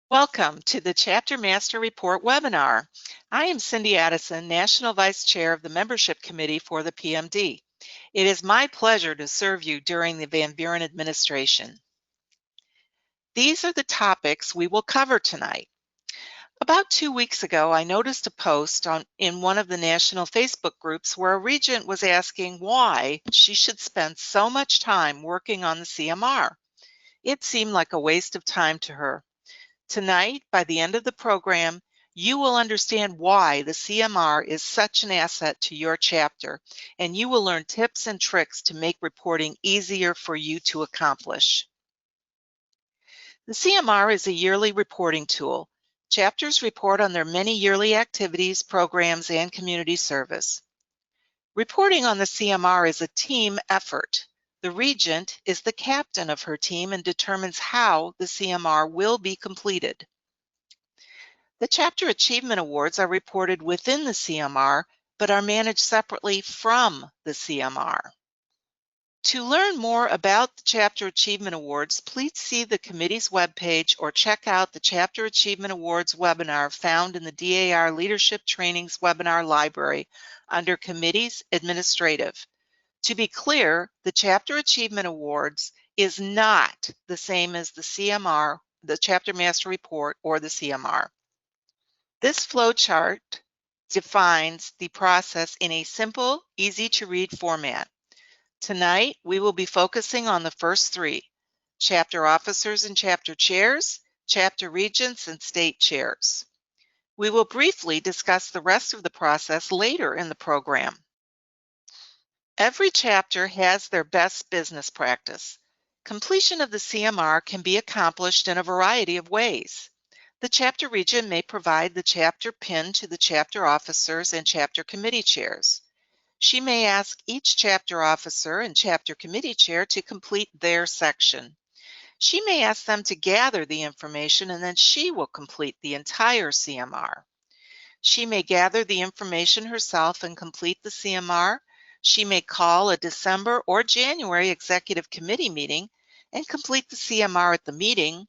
Welcome to the Chapter Master Report webinar. I am Cindy Addison, National Vice Chair of the Membership Committee for the PMD. It is my pleasure to serve you during the Van Buren administration. These are the topics we will cover tonight. About 2 weeks ago, I noticed a post in one of the national Facebook groups where a regent was asking why she should spend so much time working on the CMR. It seemed like a waste of time to her. Tonight, by the end of the program, you will understand why the CMR is such an asset to your chapter, and you will learn tips and tricks to make reporting easier for you to accomplish. The CMR is a yearly reporting tool. Chapters report on their many yearly activities, programs, and community service. Reporting on the CMR is a team effort. The regent is the captain of her team and determines how the CMR will be completed. The Chapter Achievement Awards are reported within the CMR, but are managed separately from the CMR. To learn more about the Chapter Achievement Awards, please see the committee's webpage or check out the Chapter Achievement Awards webinar found in the DAR Leadership Trainings webinar library under Committees Administrative. To be clear, the Chapter Achievement Awards is not the same as the CMR, the Chapter Master Report, or the CMR. This flowchart defines the process in a simple, easy-to-read format. Tonight, we will be focusing on the first three: chapter officers and chapter chairs, chapter regents, and state chairs. We will briefly discuss the rest of the process later in the program. Every chapter has their best business practice. Completion of the CMR can be accomplished in a variety of ways. The chapter regent may provide the chapter pin to the chapter officers and chapter committee chairs. She may ask each chapter officer and chapter committee chair to complete their section. She may ask them to gather the information and then she will complete the entire CMR. She may gather the information herself and complete the CMR. She may call a December or January executive committee meeting and complete the CMR at the meeting.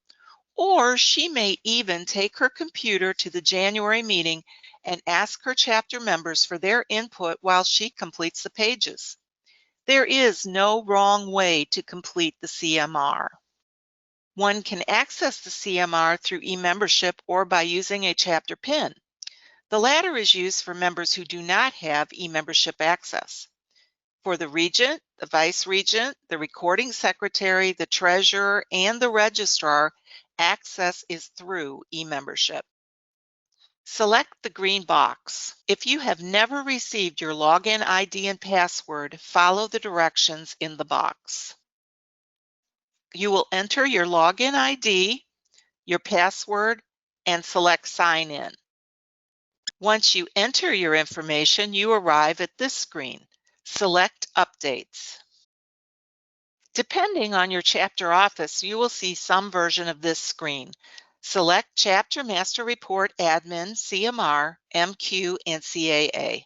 Or she may even take her computer to the January meeting and ask her chapter members for their input while she completes the pages. There is no wrong way to complete the CMR. One can access the CMR through e-membership or by using a chapter pin. The latter is used for members who do not have e-membership access. For the regent, the vice regent, the recording secretary, the treasurer, and the registrar, access is through e-membership. Select the green box. If you have never received your login ID and password, follow the directions in the box. You will enter your login ID, your password, and select Sign In. Once you enter your information, you arrive at this screen. Select Updates. Depending on your chapter office, you will see some version of this screen. Select Chapter Master Report Admin, CMR, MQ, and CAA.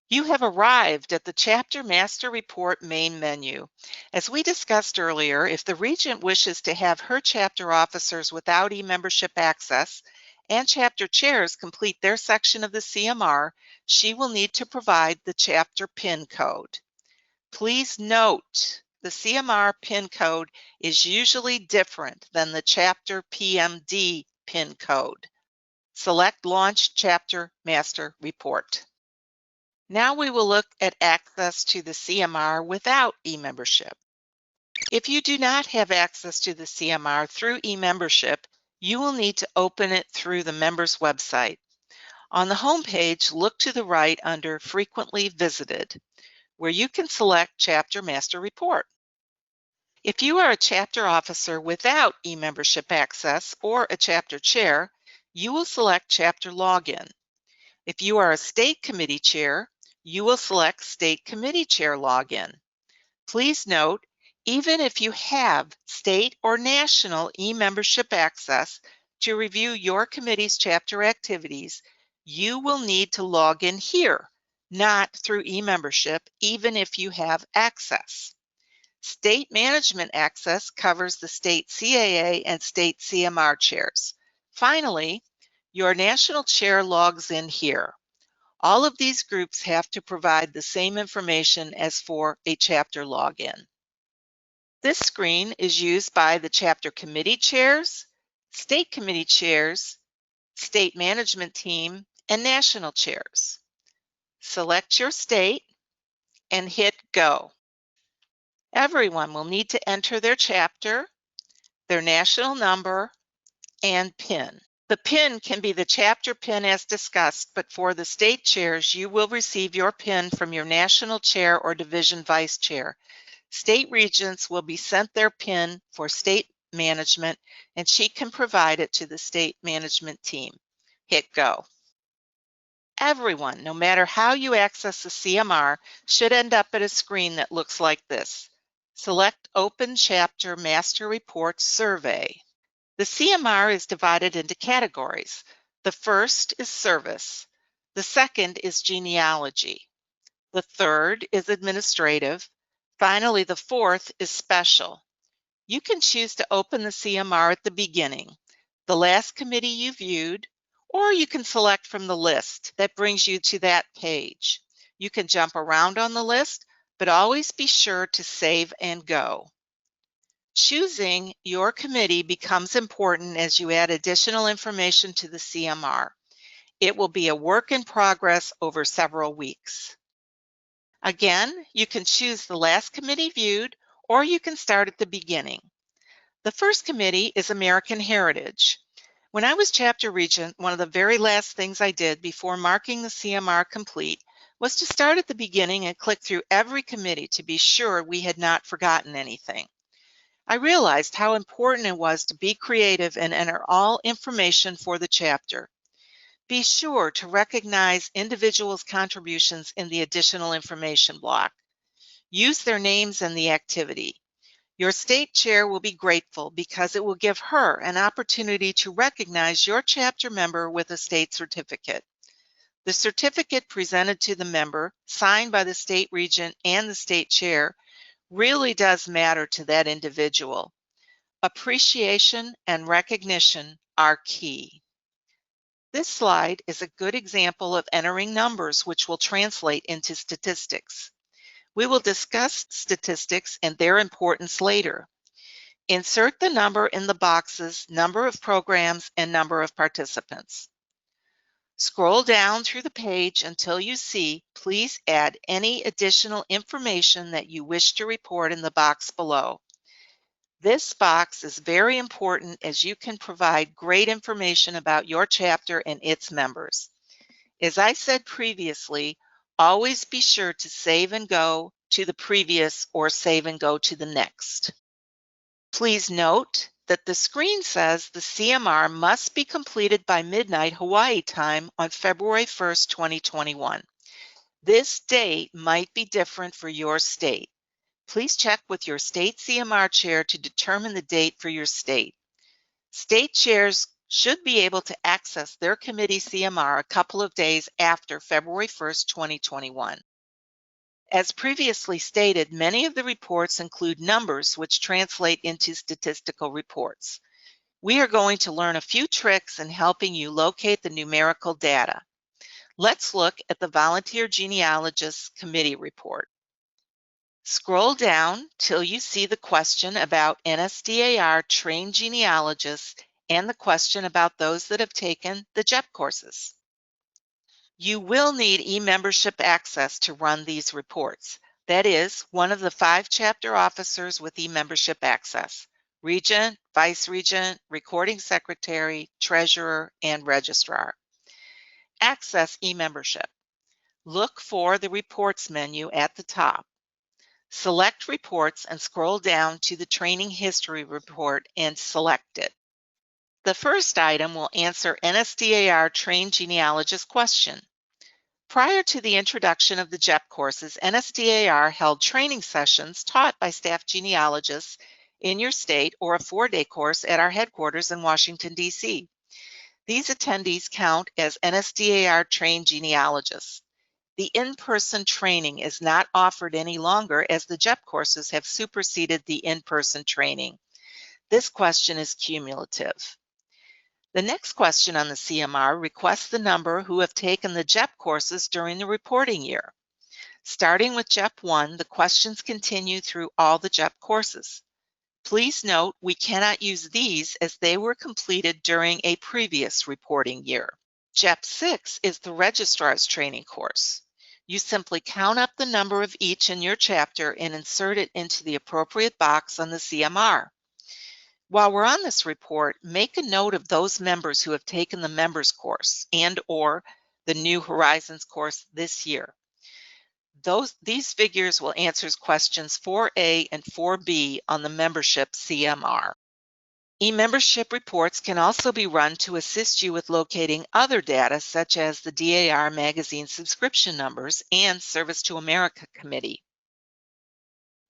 You have arrived at the Chapter Master Report main menu. As we discussed earlier, if the regent wishes to have her chapter officers without e-membership access and chapter chairs complete their section of the CMR, she will need to provide the chapter PIN code. Please note, the CMR PIN code is usually different than the Chapter PMD PIN code. Select Launch Chapter Master Report. Now we will look at access to the CMR without e-membership. If you do not have access to the CMR through e-membership, you will need to open it through the member's website. On the home page, look to the right under Frequently Visited, where you can select Chapter Master Report. If you are a chapter officer without e-membership access or a chapter chair, you will select Chapter Login. If you are a state committee chair, you will select State Committee Chair Login. Please note, even if you have state or national e-membership access to review your committee's chapter activities, you will need to log in here, not through e-membership, even if you have access. State management access covers the state CAA and state CMR chairs. Finally, your national chair logs in here. All of these groups have to provide the same information as for a chapter login. This screen is used by the chapter committee chairs, state committee chairs, state management team, and national chairs. Select your state and hit go. Everyone will need to enter their chapter, their national number, and PIN. The PIN can be the chapter PIN as discussed, but for the state chairs, you will receive your PIN from your national chair or division vice chair. State regents will be sent their PIN for state management, and she can provide it to the state management team. Hit go. Everyone, no matter how you access the CMR, should end up at a screen that looks like this. Select Open Chapter Master Report Survey. The CMR is divided into categories. The first is service. The second is genealogy. The third is administrative. Finally, the fourth is special. You can choose to open the CMR at the beginning, the last committee you viewed, or you can select from the list that brings you to that page. You can jump around on the list, but always be sure to save and go. Choosing your committee becomes important as you add additional information to the CMR. It will be a work in progress over several weeks. Again, you can choose the last committee viewed, or you can start at the beginning. The first committee is American Heritage. When I was chapter regent, one of the very last things I did before marking the CMR complete was to start at the beginning and click through every committee to be sure we had not forgotten anything. I realized how important it was to be creative and enter all information for the chapter. Be sure to recognize individuals' contributions in the additional information block. Use their names and the activity. Your state chair will be grateful because it will give her an opportunity to recognize your chapter member with a state certificate. The certificate presented to the member, signed by the state regent and the state chair, really does matter to that individual. Appreciation and recognition are key. This slide is a good example of entering numbers which will translate into statistics. We will discuss statistics and their importance later. Insert the number in the boxes, number of programs, and number of participants. Scroll down through the page until you see "Please add any additional information that you wish to report" in the box below. This box is very important as you can provide great information about your chapter and its members. As I said previously, always be sure to save and go to the previous or save and go to the next. Please note that the screen says the CMR must be completed by midnight Hawaii time on February 1st, 2021. This date might be different for your state. Please check with your state CMR chair to determine the date for your state. State chairs should be able to access their committee CMR a couple of days after February 1st, 2021. As previously stated, many of the reports include numbers which translate into statistical reports. We are going to learn a few tricks in helping you locate the numerical data. Let's look at the Volunteer Genealogists Committee report. Scroll down till you see the question about NSDAR trained genealogists and the question about those that have taken the JEP courses. You will need e-membership access to run these reports. That is, one of the 5 chapter officers with e-membership access: regent, vice regent, recording secretary, treasurer, and registrar. Access e-membership. Look for the reports menu at the top. Select Reports and scroll down to the Training History report and select it. The first item will answer NSDAR Trained Genealogist question. Prior to the introduction of the JEP courses, NSDAR held training sessions taught by staff genealogists in your state or a 4-day course at our headquarters in Washington, D.C. These attendees count as NSDAR trained genealogists. The in-person training is not offered any longer as the JEP courses have superseded the in-person training. This question is cumulative. The next question on the CMR requests the number who have taken the JEP courses during the reporting year. Starting with JEP 1, the questions continue through all the JEP courses. Please note we cannot use these as they were completed during a previous reporting year. JEP 6 is the Registrar's Training course. You simply count up the number of each in your chapter and insert it into the appropriate box on the CMR. While we're on this report, make a note of those members who have taken the members course and/or the New Horizons course this year. These figures will answer questions 4A and 4B on the membership CMR. E-membership reports can also be run to assist you with locating other data such as the DAR magazine subscription numbers and Service to America Committee.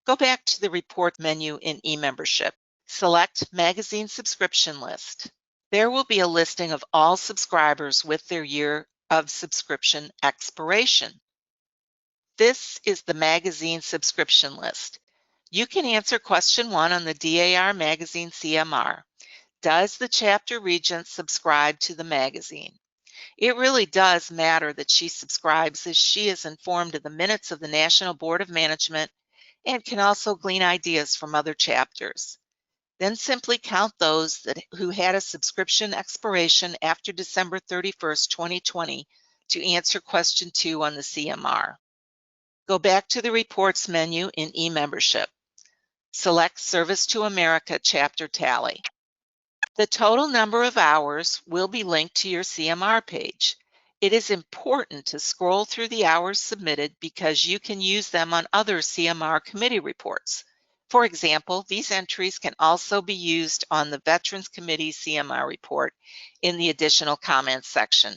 Go back to the report menu in e-membership. Select Magazine Subscription List. There will be a listing of all subscribers with their year of subscription expiration. This is the magazine subscription list. You can answer question 1 on the DAR magazine CMR. Does the chapter regent subscribe to the magazine? It really does matter that she subscribes, as she is informed of the minutes of the National Board of Management and can also glean ideas from other chapters. Then simply count those who had a subscription expiration after December 31st, 2020 to answer question 2 on the CMR. Go back to the Reports menu in eMembership. Select Service to America Chapter Tally. The total number of hours will be linked to your CMR page. It is important to scroll through the hours submitted because you can use them on other CMR committee reports. For example, these entries can also be used on the Veterans Committee CMR report in the additional comments section.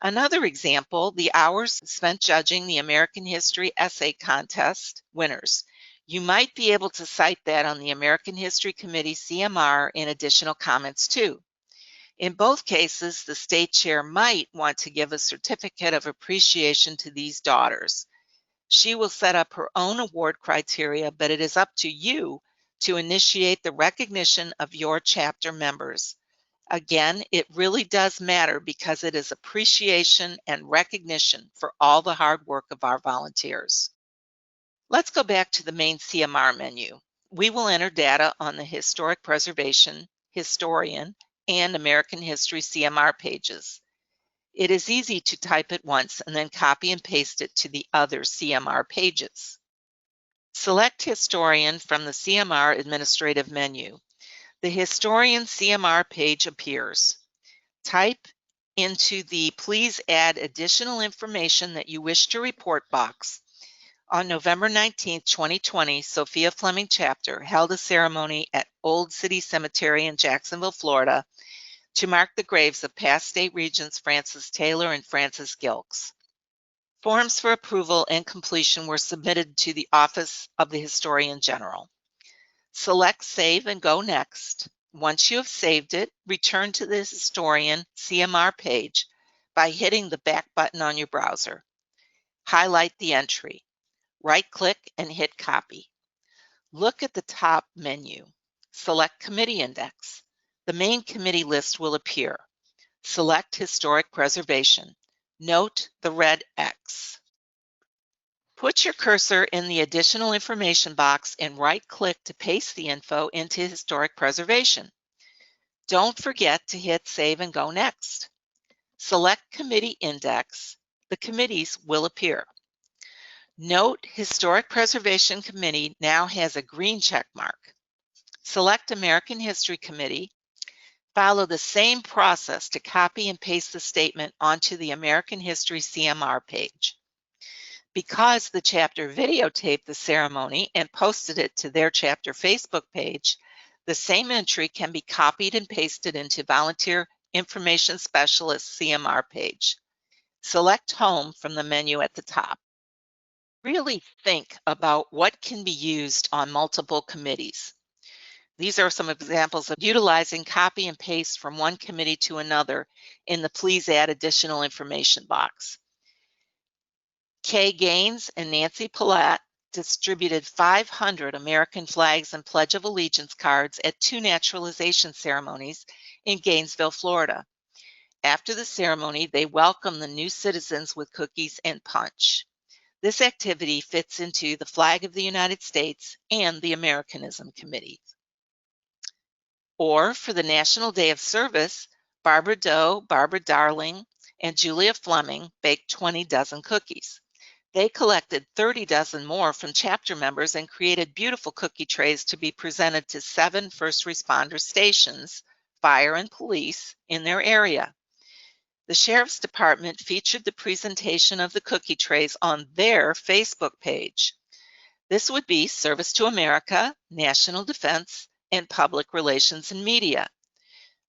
Another example, the hours spent judging the American History Essay Contest winners. You might be able to cite that on the American History Committee CMR in additional comments too. In both cases, the state chair might want to give a certificate of appreciation to these daughters. She will set up her own award criteria, but it is up to you to initiate the recognition of your chapter members. Again, it really does matter because it is appreciation and recognition for all the hard work of our volunteers. Let's go back to the main CMR menu. We will enter data on the Historic Preservation, Historian, and American History CMR pages. It is easy to type it once and then copy and paste it to the other CMR pages. Select Historian from the CMR Administrative menu. The Historian CMR page appears. Type into the Please Add Additional Information that you wish to report box. On November 19, 2020, Sophia Fleming Chapter held a ceremony at Old City Cemetery in Jacksonville, Florida, to mark the graves of past state regents Francis Taylor and Francis Gilks. Forms for approval and completion were submitted to the Office of the Historian General. Select Save and Go Next. Once you have saved it, return to the Historian CMR page by hitting the back button on your browser. Highlight the entry. Right-click and hit Copy. Look at the top menu. Select Committee Index. The main committee list will appear. Select Historic Preservation. Note the red X. Put your cursor in the additional information box and right-click to paste the info into Historic Preservation. Don't forget to hit Save and Go Next. Select Committee Index. The committees will appear. Note Historic Preservation Committee now has a green check mark. Select American History Committee. Follow the same process to copy and paste the statement onto the American History CMR page. Because the chapter videotaped the ceremony and posted it to their chapter Facebook page, the same entry can be copied and pasted into Volunteer Information Specialist CMR page. Select Home from the menu at the top. Really think about what can be used on multiple committees. These are some examples of utilizing copy and paste from one committee to another in the Please Add Additional Information box. Kay Gaines and Nancy Palat distributed 500 American flags and Pledge of Allegiance cards at 2 naturalization ceremonies in Gainesville, Florida. After the ceremony, they welcomed the new citizens with cookies and punch. This activity fits into the flag of the United States and the Americanism Committee. Or for the National Day of Service, Barbara Doe, Barbara Darling, and Julia Fleming baked 20 dozen cookies. They collected 30 dozen more from chapter members and created beautiful cookie trays to be presented to 7 first responder stations, fire and police, in their area. The Sheriff's Department featured the presentation of the cookie trays on their Facebook page. This would be Service to America, National Defense, and Public Relations and Media.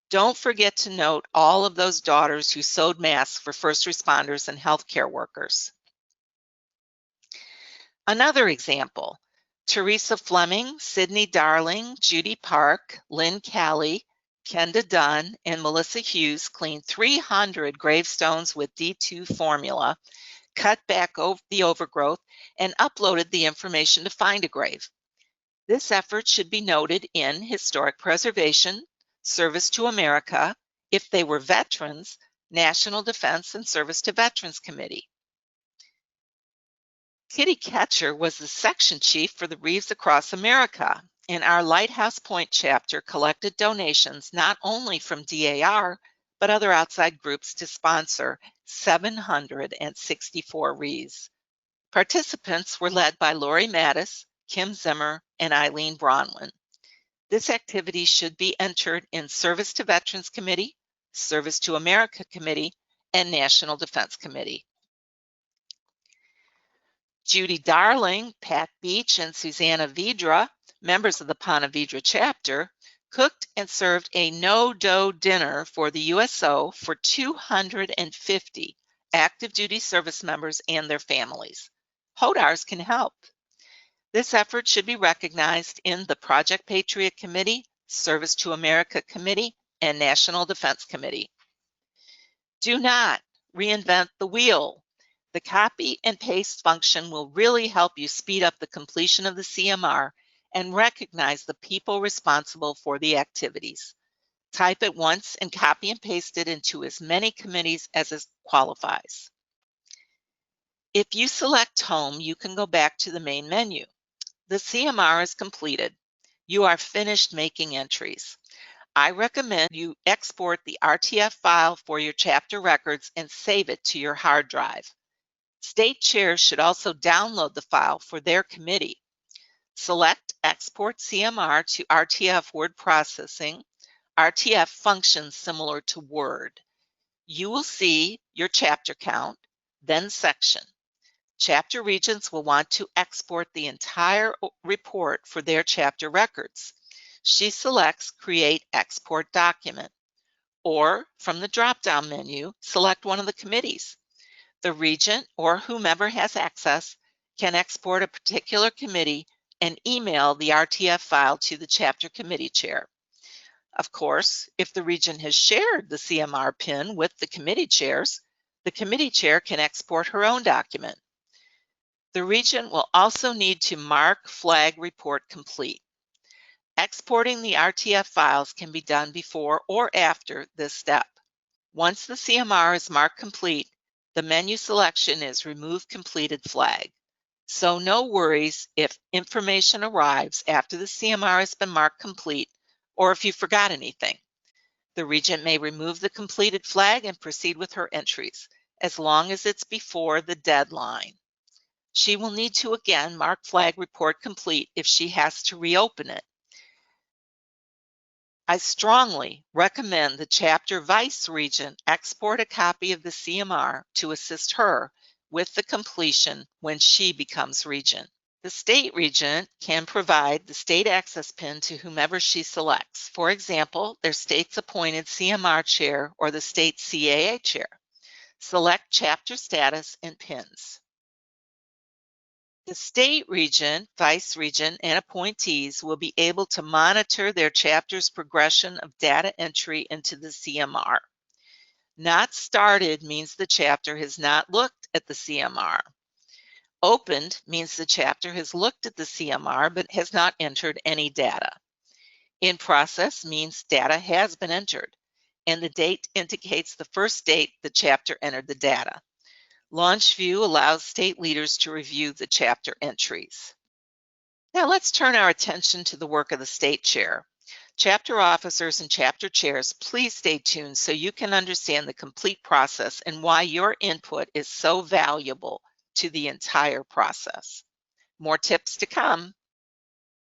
Don't forget to note all of those daughters who sewed masks for first responders and healthcare workers. Another example, Teresa Fleming, Sydney Darling, Judy Park, Lynn Callie, Kenda Dunn, and Melissa Hughes cleaned 300 gravestones with D2 formula, cut back the overgrowth, and uploaded the information to find a grave. This effort should be noted in Historic Preservation, Service to America, if they were veterans, National Defense and Service to Veterans Committee. Kitty Ketcher was the section chief for the Reeves Across America, and our Lighthouse Point chapter collected donations not only from DAR, but other outside groups to sponsor 764 wreaths. Participants were led by Lori Mattis, Kim Zimmer, and Eileen Bronwyn. This activity should be entered in Service to Veterans Committee, Service to America Committee, and National Defense Committee. Judy Darling, Pat Beach, and Susanna Vidra, members of the Ponte Vedra chapter, cooked and served a no-dough dinner for the USO for 250 active duty service members and their families. HODARs can help. This effort should be recognized in the Project Patriot Committee, Service to America Committee, and National Defense Committee. Do not reinvent the wheel. The copy and paste function will really help you speed up the completion of the CMR and recognize the people responsible for the activities. Type it once and copy and paste it into as many committees as it qualifies. If you select Home, you can go back to the main menu. The CMR is completed. You are finished making entries. I recommend you export the RTF file for your chapter records and save it to your hard drive. State chairs should also download the file for their committee. Select Export CMR to RTF Word Processing. RTF functions similar to Word. You will see your chapter count, then section. Chapter regents will want to export the entire report for their chapter records. She selects Create Export Document, or from the drop-down menu, select one of the committees. The regent or whomever has access can export a particular committee and email the RTF file to the chapter committee chair. Of course, if the regent has shared the CMR pin with the committee chairs, the committee chair can export her own document. The regent will also need to mark flag report complete. Exporting the RTF files can be done before or after this step. Once the CMR is marked complete, the menu selection is Remove Completed Flag. So no worries if information arrives after the CMR has been marked complete or if you forgot anything. The regent may remove the completed flag and proceed with her entries, as long as it's before the deadline. She will need to again mark flag report complete if she has to reopen it. I strongly recommend the chapter vice regent export a copy of the CMR to assist her with the completion when she becomes regent. The state regent can provide the state access pin to whomever she selects. For example, their state's appointed CMR chair or the state CAA chair. Select chapter status and pins. The state regent, vice regent, and appointees will be able to monitor their chapter's progression of data entry into the CMR. Not started means the chapter has not looked at the CMR. Opened means the chapter has looked at the CMR but has not entered any data. In process means data has been entered, and the date indicates the first date the chapter entered the data. Launch View allows state leaders to review the chapter entries. Now let's turn our attention to the work of the state chair. Chapter officers and chapter chairs, please stay tuned so you can understand the complete process and why your input is so valuable to the entire process. More tips to come.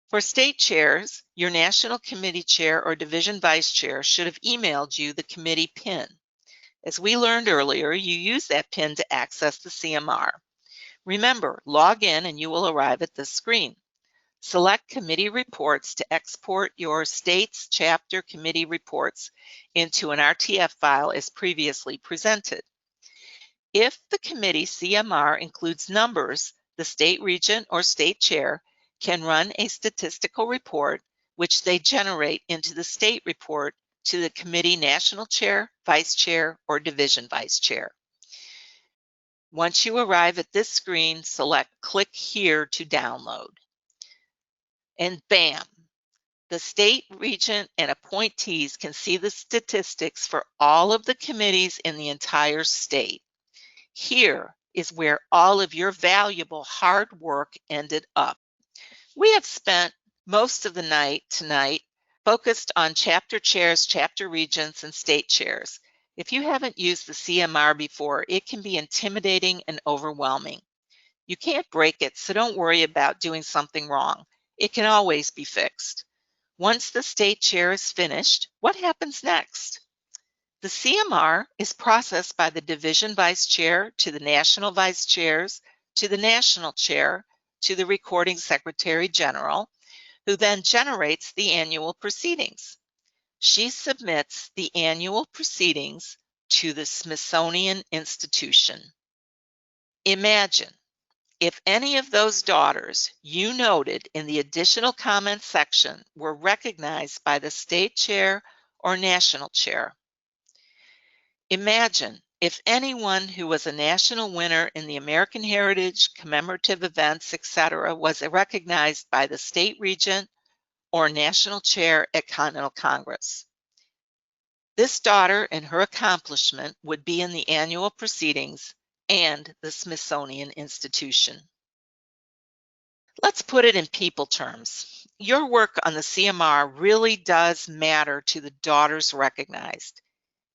For state chairs, your national committee chair or division vice chair should have emailed you the committee PIN. As we learned earlier, you use that PIN to access the CMR. Remember, log in and you will arrive at this screen. Select Committee Reports to export your state's chapter committee reports into an RTF file as previously presented. If the committee CMR includes numbers, the state regent or state chair can run a statistical report, which they generate into the state report to the committee national chair, vice chair, or division vice chair. Once you arrive at this screen, select Click Here to download. And bam! The state regent and appointees can see the statistics for all of the committees in the entire state. Here is where all of your valuable hard work ended up. We have spent most of the night tonight focused on chapter chairs, chapter regents, and state chairs. If you haven't used the CMR before, it can be intimidating and overwhelming. You can't break it, so don't worry about doing something wrong. It can always be fixed. Once the state chair is finished, what happens next? The CMR is processed by the division vice chair to the national vice chairs, to the national chair, to the recording secretary general, who then generates the annual proceedings. She submits the annual proceedings to the Smithsonian Institution. Imagine if any of those daughters you noted in the additional comments section were recognized by the state chair or national chair. Imagine if anyone who was a national winner in the American Heritage, commemorative events, etc., was recognized by the state regent or national chair at Continental Congress. This daughter and her accomplishment would be in the annual proceedings and the Smithsonian Institution. Let's put it in people terms. Your work on the CMR really does matter to the daughters recognized.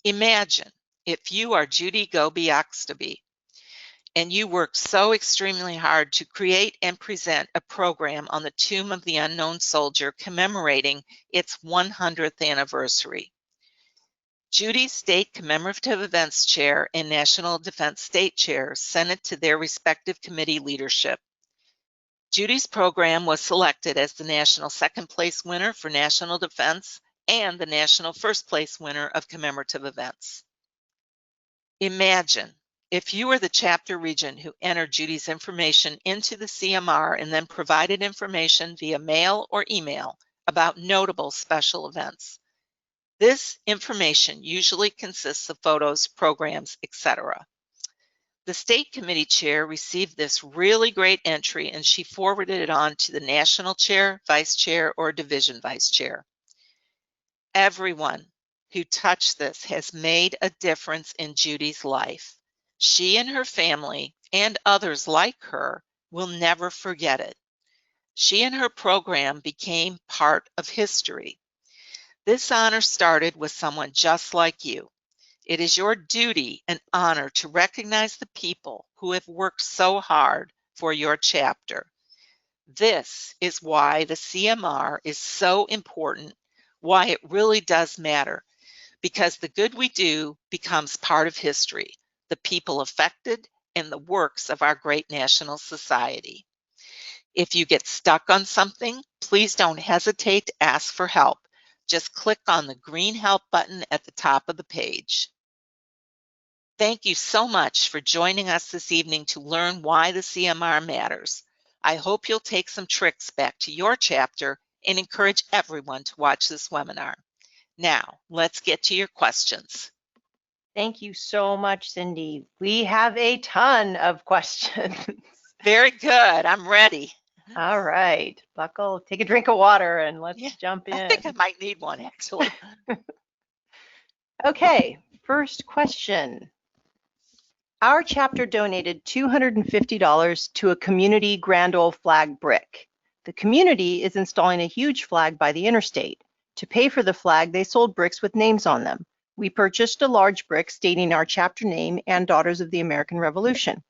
Imagine if you are Judy Gobi-Oxtoby and you worked so extremely hard to create and present a program on the Tomb of the Unknown Soldier commemorating its 100th anniversary. Judy's State Commemorative Events Chair and National Defense State Chair sent it to their respective committee leadership. Judy's program was selected as the national second place winner for national defense and the national first place winner of commemorative events. Imagine if you were the chapter regent who entered Judy's information into the CMR and then provided information via mail or email about notable special events. This information usually consists of photos, programs, etc. The state committee chair received this really great entry and she forwarded it on to the national chair, vice chair, or division vice chair. Everyone who touched this has made a difference in Judy's life. She and her family and others like her will never forget it. She and her program became part of history. This honor started with someone just like you. It is your duty and honor to recognize the people who have worked so hard for your chapter. This is why the CMR is so important, why it really does matter, because the good we do becomes part of history, the people affected, and the works of our great national society. If you get stuck on something, please don't hesitate to ask for help. Just click on the green help button at the top of the page. Thank you so much for joining us this evening to learn why the CMR matters. I hope you'll take some tricks back to your chapter and encourage everyone to watch this webinar. Now, let's get to your questions. Thank you so much, Cindy. We have a ton of questions. Very good. I'm ready. All right, buckle, take a drink of water, and let's Yeah, jump I think I in. might need one actually. Okay, first question. Our chapter donated $250 to a community Grand Ole Flag brick. The community is installing a huge flag by the interstate. To pay for the flag, they sold bricks with names on them. We purchased a large brick stating our chapter name and Daughters of the American Revolution.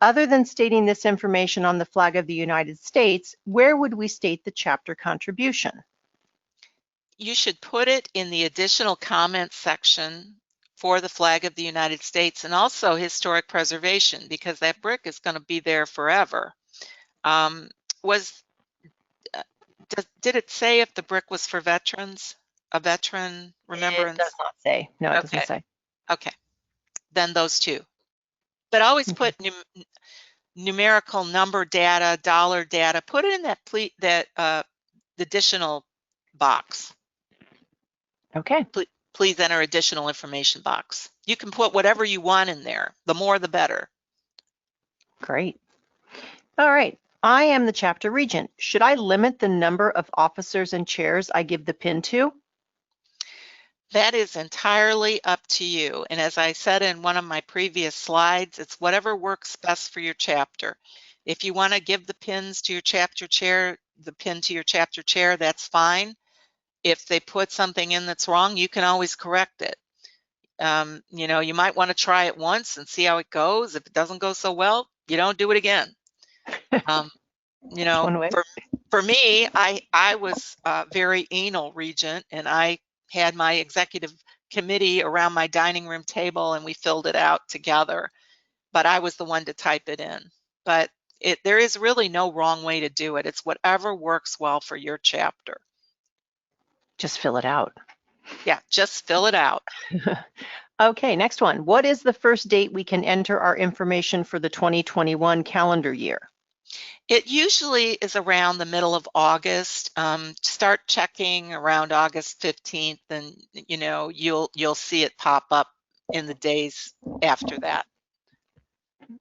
Other than stating this information on the flag of the United States, where would we state the chapter contribution? You should put it in the additional comments section for the flag of the United States and also historic preservation, because that brick is going to be there forever. Was did it say if the brick was for veterans, a veteran It does remembrance? not say. No, it doesn't Okay, say. okay, then those two. But always Okay. put numerical number data, dollar data. Put it in that additional box. Okay. Please enter additional information box. You can put whatever you want in there. The more, the better. Great. All right. I am the chapter regent. Should I limit the number of officers and chairs I give the pin to? That is entirely up to you. And as I said in one of my previous slides, it's whatever works best for your chapter. If you want to give the pins to your chapter chair, the pin to your chapter chair, that's fine. If they put something in that's wrong, you can always correct it. You might want to try it once and see how it goes. If it doesn't go so well, you don't do it again. That's one way. For me, I was very anal regent, and I had my executive committee around my dining room table, and we filled it out together. But I was the one to type it in. But there is really no wrong way to do it. It's whatever works well for your chapter. Just fill it out. Yeah, just fill it out. Okay, next one. What is the first date we can enter our information for the 2021 calendar year? It usually is around the middle of August. Start checking around August 15th, and you'll see it pop up in the days after that.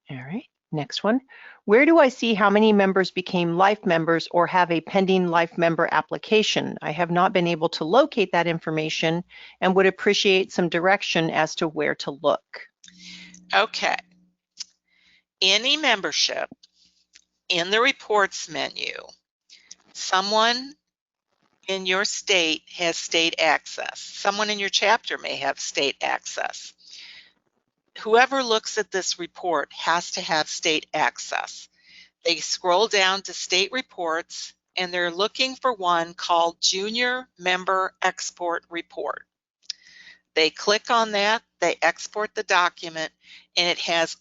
All right, next one. Where do I see how many members became life members or have a pending life member application? I have not been able to locate that information and would appreciate some direction as to where to look. Okay. Any membership, in the reports menu, someone in your state has state access. Someone in your chapter may have state access. Whoever looks at this report has to have state access. They scroll down to state reports and they're looking for one called Junior Member Export Report. They click on that, they export the document, and it has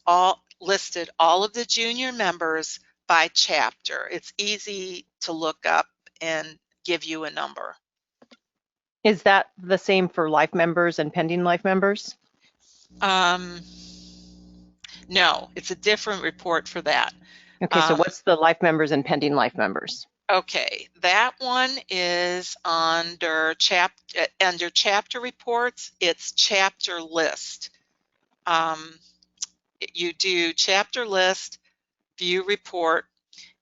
listed all of the junior members by chapter. It's easy to look up and give you a number. Is that the same for life members and pending life members? No, it's a different report for that. Okay, so what's the life members and pending life members? Okay, that one is under chapter reports. It's chapter list. You do chapter list, view report,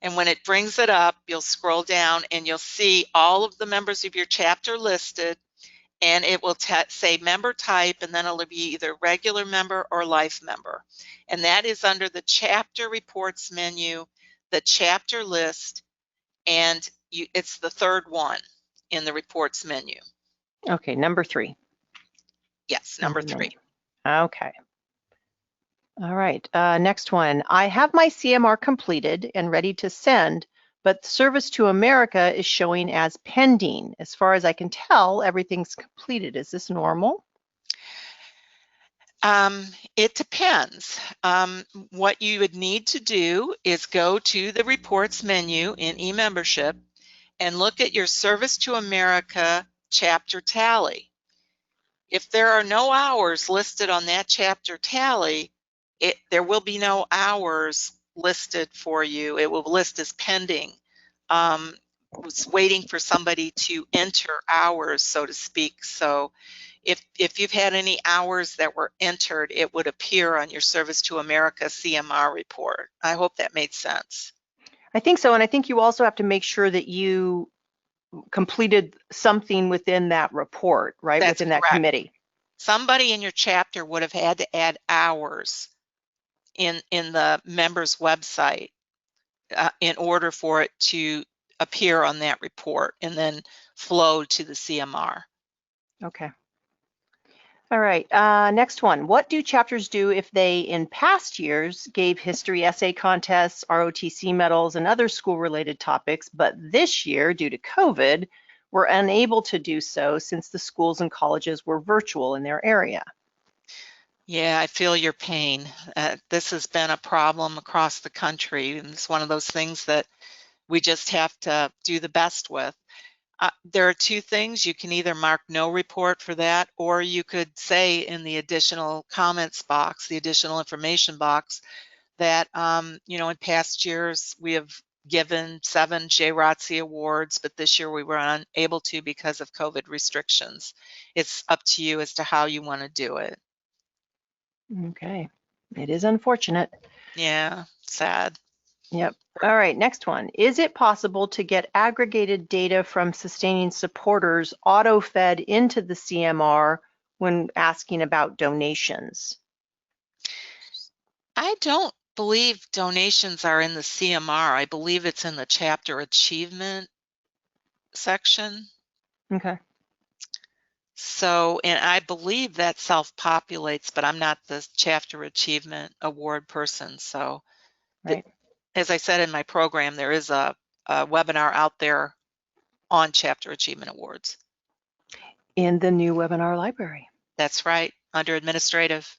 and when it brings it up, you'll scroll down and you'll see all of the members of your chapter listed, and it will say member type, and then it'll be either regular member or life member. And that is under the chapter reports menu, the chapter list, and it's the third one in the reports menu. Okay, number 3. Yes, number 3. Okay. All right, next one. I have my CMR completed and ready to send, but Service to America is showing as pending. As far as I can tell, everything's completed. Is this normal? It depends. What you would need to do is go to the reports menu in eMembership and look at your Service to America chapter tally. If there are no hours listed on that chapter tally, there will be no hours listed for you. It will list as pending. Was waiting for somebody to enter hours, so to speak. So if you've had any hours that were entered, it would appear on your Service to America CMR report. I hope that made sense. I think so, and I think you also have to make sure that you completed something within that report, right? That's within that correct. committee. Somebody in your chapter would have had to add hours in the member's website in order for it to appear on that report and then flow to the CMR. Okay. All right, next one. What do chapters do if they, in past years, gave history essay contests, ROTC medals, and other school-related topics, but this year, due to COVID, were unable to do so since the schools and colleges were virtual in their area? Yeah, I feel your pain. This has been a problem across the country, and it's one of those things that we just have to do the best with. There are two things. You can either mark no report for that, or you could say in the additional comments box, the additional information box, that you know, in past years we have given 7 JROTC awards, but this year we were unable to because of COVID restrictions. It's up to you as to how you want to do it. Okay, it is unfortunate. Yeah, sad. Yep. All right, next one. Is it possible to get aggregated data from sustaining supporters auto-fed into the CMR when asking about donations? I don't believe donations are in the CMR. I believe it's in the chapter achievement section. Okay. So, and I believe that self-populates, but I'm not the chapter achievement award person. So, Right. as I said in my program, there is a webinar out there on chapter achievement awards. In the new webinar library. That's right, under administrative.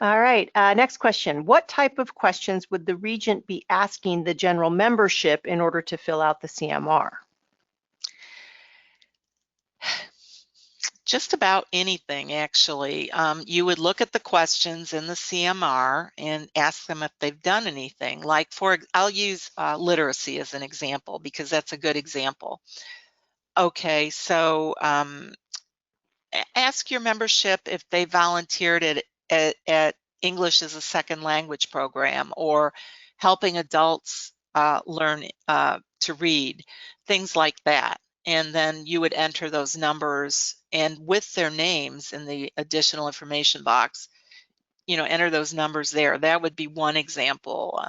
All right, next question. What type of questions would the regent be asking the general membership in order to fill out the CMR? Just about anything, actually. You would look at the questions in the CMR and ask them if they've done anything. Like, I'll use literacy as an example because that's a good example. Okay, so ask your membership if they volunteered at English as a second language program or helping adults learn to read, things like that. And then you would enter those numbers, and with their names in the additional information box, you know, enter those numbers there. That would be one example.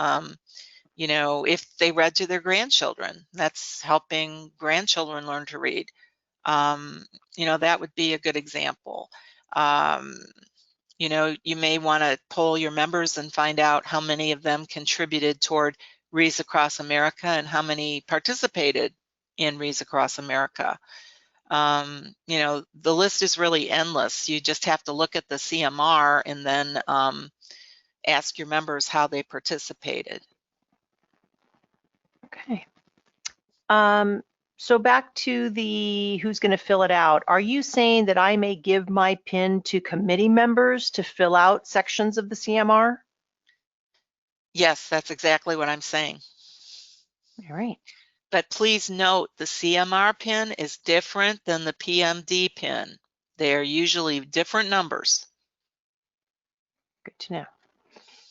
You know, if they read to their grandchildren, that's helping grandchildren learn to read. You know, that would be a good example. You know, you may want to poll your members and find out how many of them contributed toward Reads Across America and how many participated in Reads Across America. You know, the list is really endless. You just have to look at the CMR and then ask your members how they participated. Okay. So back to the who's going to fill it out. Are you saying that I may give my PIN to committee members to fill out sections of the CMR? Yes, that's exactly what I'm saying. All right. But please note the CMR PIN is different than the PMD PIN. They are usually different numbers. Good to know.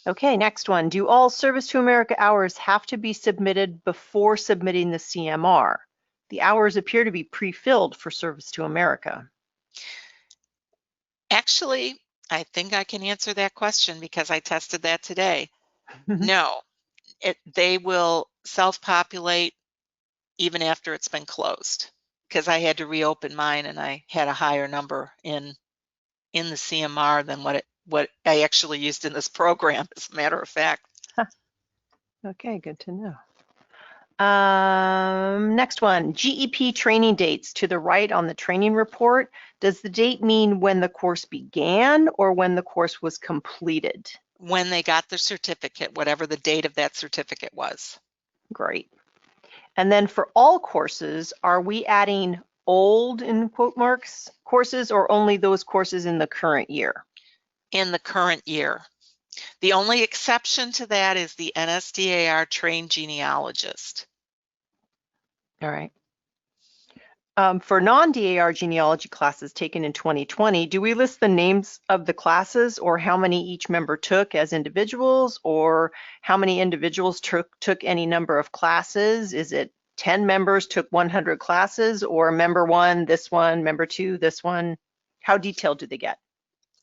Okay, next one. Do all Service to America hours have to be submitted before submitting the CMR? The hours appear to be pre-filled for Service to America. Actually, I think I can answer that question because I tested that today. No, they will self-populate even after it's been closed, because I had to reopen mine and I had a higher number in the CMR than what I actually used in this program, as a matter of fact. Okay, good to know. Next one, GEP training dates to the right on the training report. Does the date mean when the course began or when the course was completed? When they got their certificate, whatever the date of that certificate was. Great. And then for all courses, are we adding old, in quote marks, courses or only those courses in the current year? In the current year. The only exception to that is the NSDAR trained genealogist. All right. For non-DAR genealogy classes taken in 2020, do we list the names of the classes or how many each member took as individuals, or how many individuals took any number of classes? Is it 10 members took 100 classes, or member one, this one, member two, this one? How detailed do they get?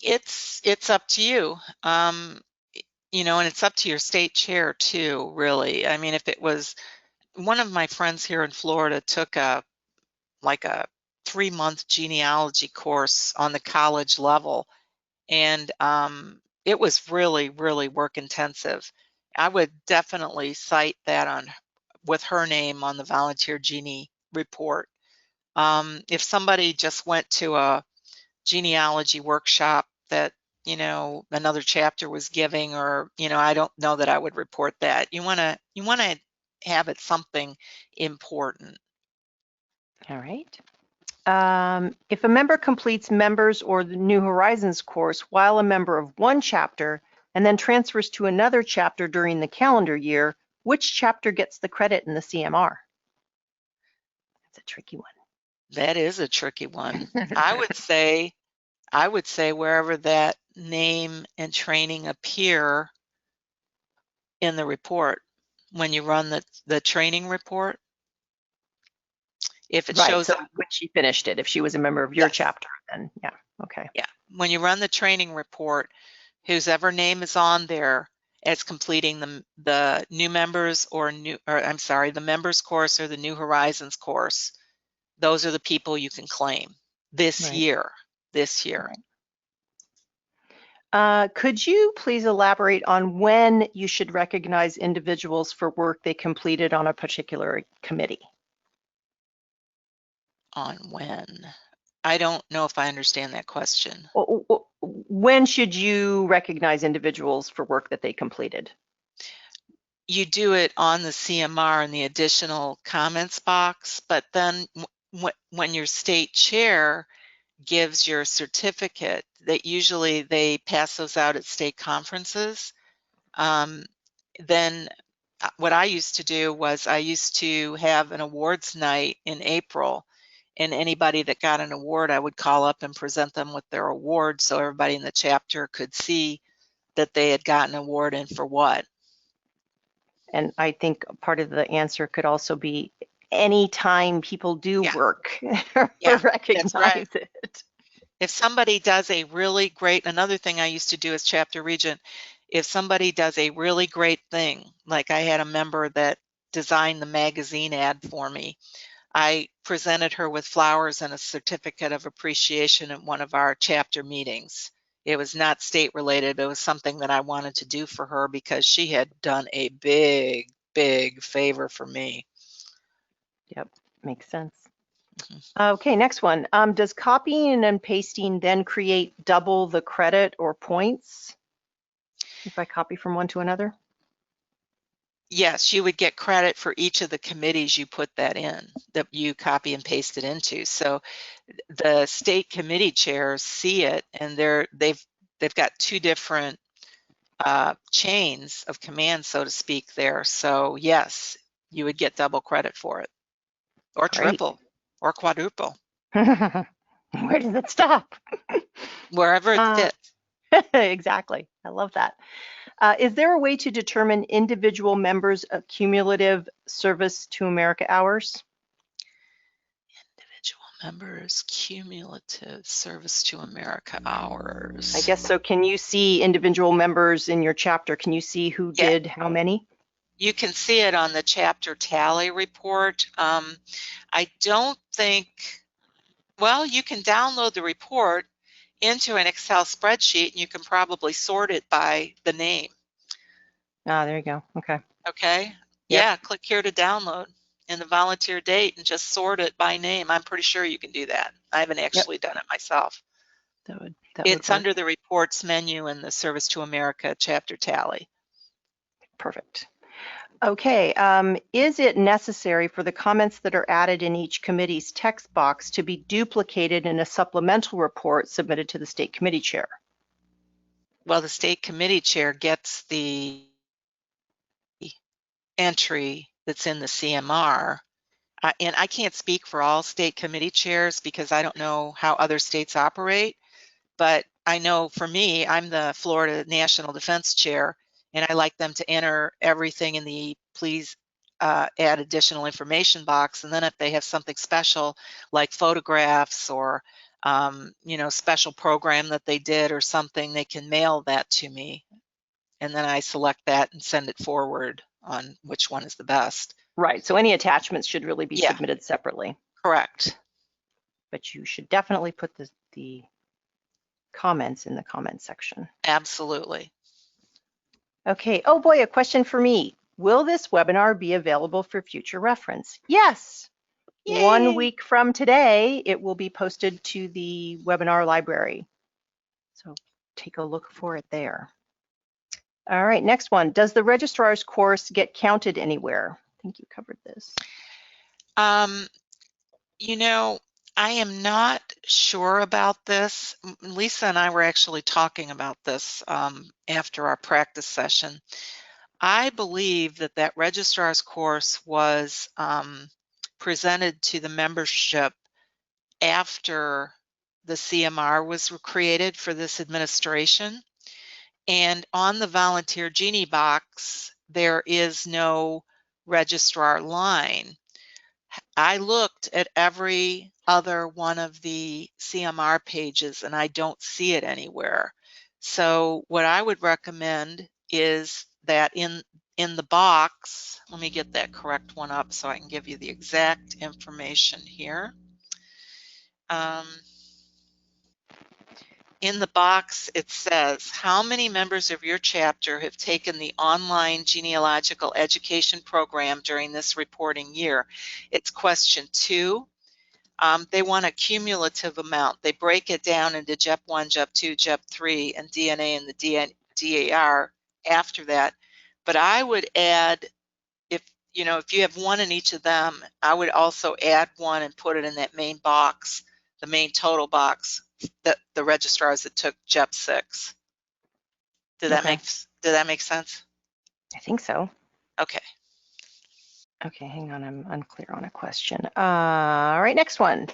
It's up to you. You know, and it's up to your state chair too, really. I mean, if it was one of my friends here in Florida took a 3-month genealogy course on the college level, and it was really, really work intensive. I would definitely cite that with her name on the volunteer genie report. If somebody just went to a genealogy workshop that, you know, another chapter was giving, or, you know, I don't know that I would report that. You want to have it something important. All right. If a member completes members or the New Horizons course while a member of one chapter and then transfers to another chapter during the calendar year, which chapter gets the credit in the CMR? That's a tricky one. That is a tricky one. I would say wherever that name and training appear in the report, when you run the training report, if it Right, shows so up, when she finished it, if she was a member of your yes, chapter, then yeah, okay. yeah. When you run the training report, whoever name is on there as completing the new members the members course or the New Horizons course, those are the people you can claim this Right. year. Right. Could you please elaborate on when you should recognize individuals for work they completed on a particular committee? On when? I don't know if I understand that question. When should you recognize individuals for work that they completed? You do it on the CMR in the additional comments box, but then when your state chair gives your certificate, that usually they pass those out at state conferences. Then what I used to do was I used to have an awards night in April, and anybody that got an award, I would call up and present them with their award so everybody in the chapter could see that they had gotten an award and for what. And I think part of the answer could also be anytime people do work, Yeah, recognize that's right. it. If somebody does a really great, another thing I used to do as chapter regent, if somebody does a really great thing, like I had a member that designed the magazine ad for me, I presented her with flowers and a certificate of appreciation at one of our chapter meetings. It was not state related, but it was something that I wanted to do for her because she had done a big, big favor for me. Yep, makes sense. Okay, next one. Does copying and pasting then create double the credit or points if I copy from one to another? Yes, you would get credit for each of the committees you put that in, that you copy and paste it into. So the state committee chairs see it, and they've got two different chains of command, so to speak, there. So yes, you would get double credit for it, or Great. triple, or quadruple. Where does it stop? Wherever it fits. Exactly. I love that. Is there a way to determine individual members of cumulative service to America hours? Individual members, cumulative service to America hours. I guess so. Can you see individual members in your chapter? Can you see who did how many? You can see it on the chapter tally report. I don't think, well, you can download the report into an Excel spreadsheet and you can probably sort it by the name. Ah, there you go. Okay. Okay. Yep. Yeah, click here to download in the volunteer date and just sort it by name. I'm pretty sure you can do that. I haven't actually done it myself. It's under the reports menu in the Service to America chapter tally. Perfect. Okay, is it necessary for the comments that are added in each committee's text box to be duplicated in a supplemental report submitted to the state committee chair? Well, the state committee chair gets the entry that's in the CMR. and I can't speak for all state committee chairs because I don't know how other states operate, but I know for me, I'm the Florida National Defense Chair, and I like them to enter everything in the please add additional information box. And then if they have something special like photographs or special program that they did or something, they can mail that to me. And then I select that and send it forward on which one is the best. Right, so any attachments should really be Yeah. submitted separately. Correct. But you should definitely put the comments in the comment section. Absolutely. Okay, oh boy, a question for me. Will this webinar be available for future reference? Yes. Yay. 1 week from today, it will be posted to the webinar library. So take a look for it there. All right, next one. Does the registrar's course get counted anywhere? I think you covered this. I am not sure about this. Lisa and I were actually talking about this after our practice session. I believe that registrar's course was presented to the membership after the CMR was created for this administration. And on the Volunteer Genie box, there is no registrar line. I looked at every other one of the CMR pages and I don't see it anywhere. So what I would recommend is that in the box, let me get that correct one up so I can give you the exact information here. In the box, it says, how many members of your chapter have taken the online genealogical education program during this reporting year? It's question 2. They want a cumulative amount. They break it down into JEP 1, JEP 2, JEP 3, and DNA and the DAR after that. But I would add, if you have one in each of them, I would also add one and put it in that main box, the main total box, that the registrars that took JEP 6. Did that make sense? I think so. Okay. Okay, hang on, I'm unclear on a question. All right, next one.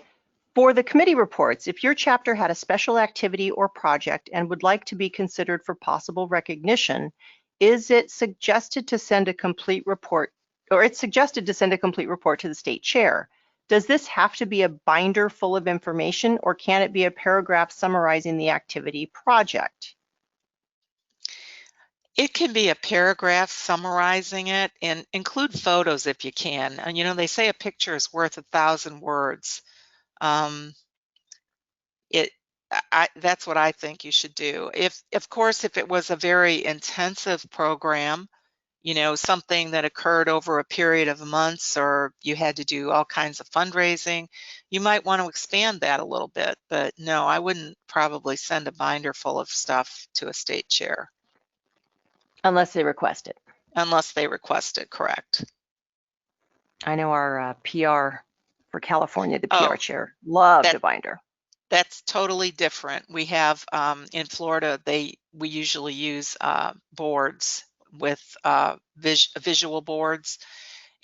For the committee reports, if your chapter had a special activity or project and would like to be considered for possible recognition, is it suggested to send a complete report, or it's suggested to send a complete report to the state chair? Does this have to be a binder full of information, or can it be a paragraph summarizing the activity project? It can be a paragraph summarizing it, and include photos if you can. And they say a picture is worth 1,000 words. That's what I think you should do. Of course, if it was a very intensive program, something that occurred over a period of months, or you had to do all kinds of fundraising, you might want to expand that a little bit. But no, I wouldn't probably send a binder full of stuff to a state chair. Unless they request it. Unless they request it, correct. I know our PR for California, the PR chair, loved a binder. That's totally different. We have in Florida, we usually use boards with visual boards,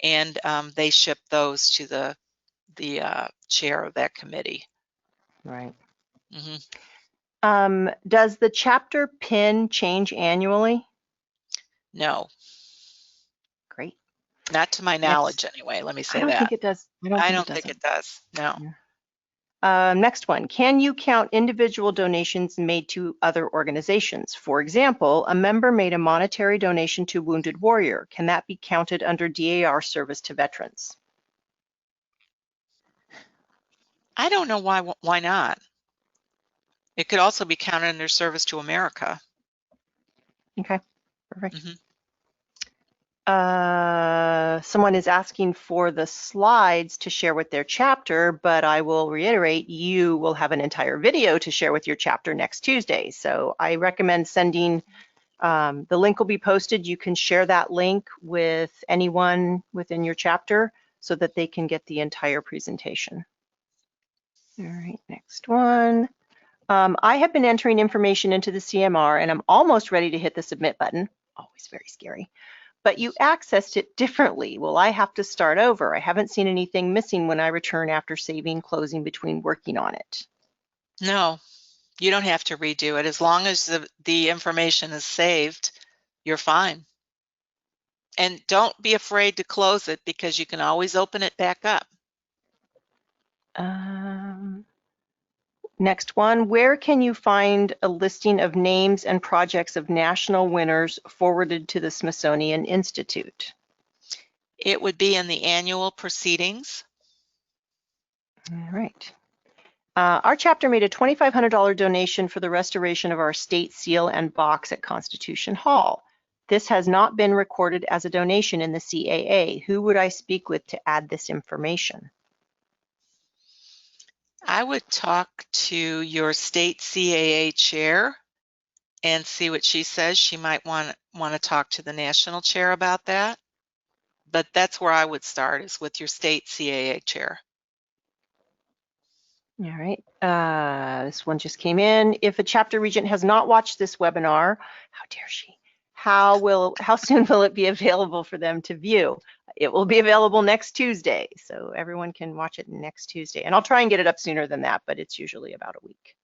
and they ship those to the chair of that committee. Right. Mm-hmm. Does the chapter PIN change annually? No. Great. Not to my knowledge, anyway. Let me say that. I don't think it does. I don't think it does. No. Yeah. Next one. Can you count individual donations made to other organizations? For example, a member made a monetary donation to Wounded Warrior. Can that be counted under DAR service to veterans? I don't know why not. It could also be counted under service to America. Okay, perfect. Mm-hmm. Someone is asking for the slides to share with their chapter, but I will reiterate, you will have an entire video to share with your chapter next Tuesday. So I recommend sending, the link will be posted. You can share that link with anyone within your chapter so that they can get the entire presentation. All right, next one. I have been entering information into the CMR and I'm almost ready to hit the submit button. Always very scary. but you accessed it differently. Will I have to start over? I haven't seen anything missing when I return after saving, closing between working on it. No, you don't have to redo it. As long as the information is saved, you're fine. And don't be afraid to close it because you can always open it back up. Next one, where can you find a listing of names and projects of national winners forwarded to the Smithsonian Institute? It would be in the annual proceedings. All right. Our chapter made a $2,500 donation for the restoration of our state seal and box at Constitution Hall. This has not been recorded as a donation in the CAA. Who would I speak with to add this information? I would talk to your state CAA chair and see what she says. She might want to talk to the national chair about that. But that's where I would start, is with your state CAA chair. All right, this one just came in. If a chapter regent has not watched this webinar, how dare she? How soon will it be available for them to view? It will be available next Tuesday, so everyone can watch it next Tuesday. And I'll try and get it up sooner than that, but it's usually about a week.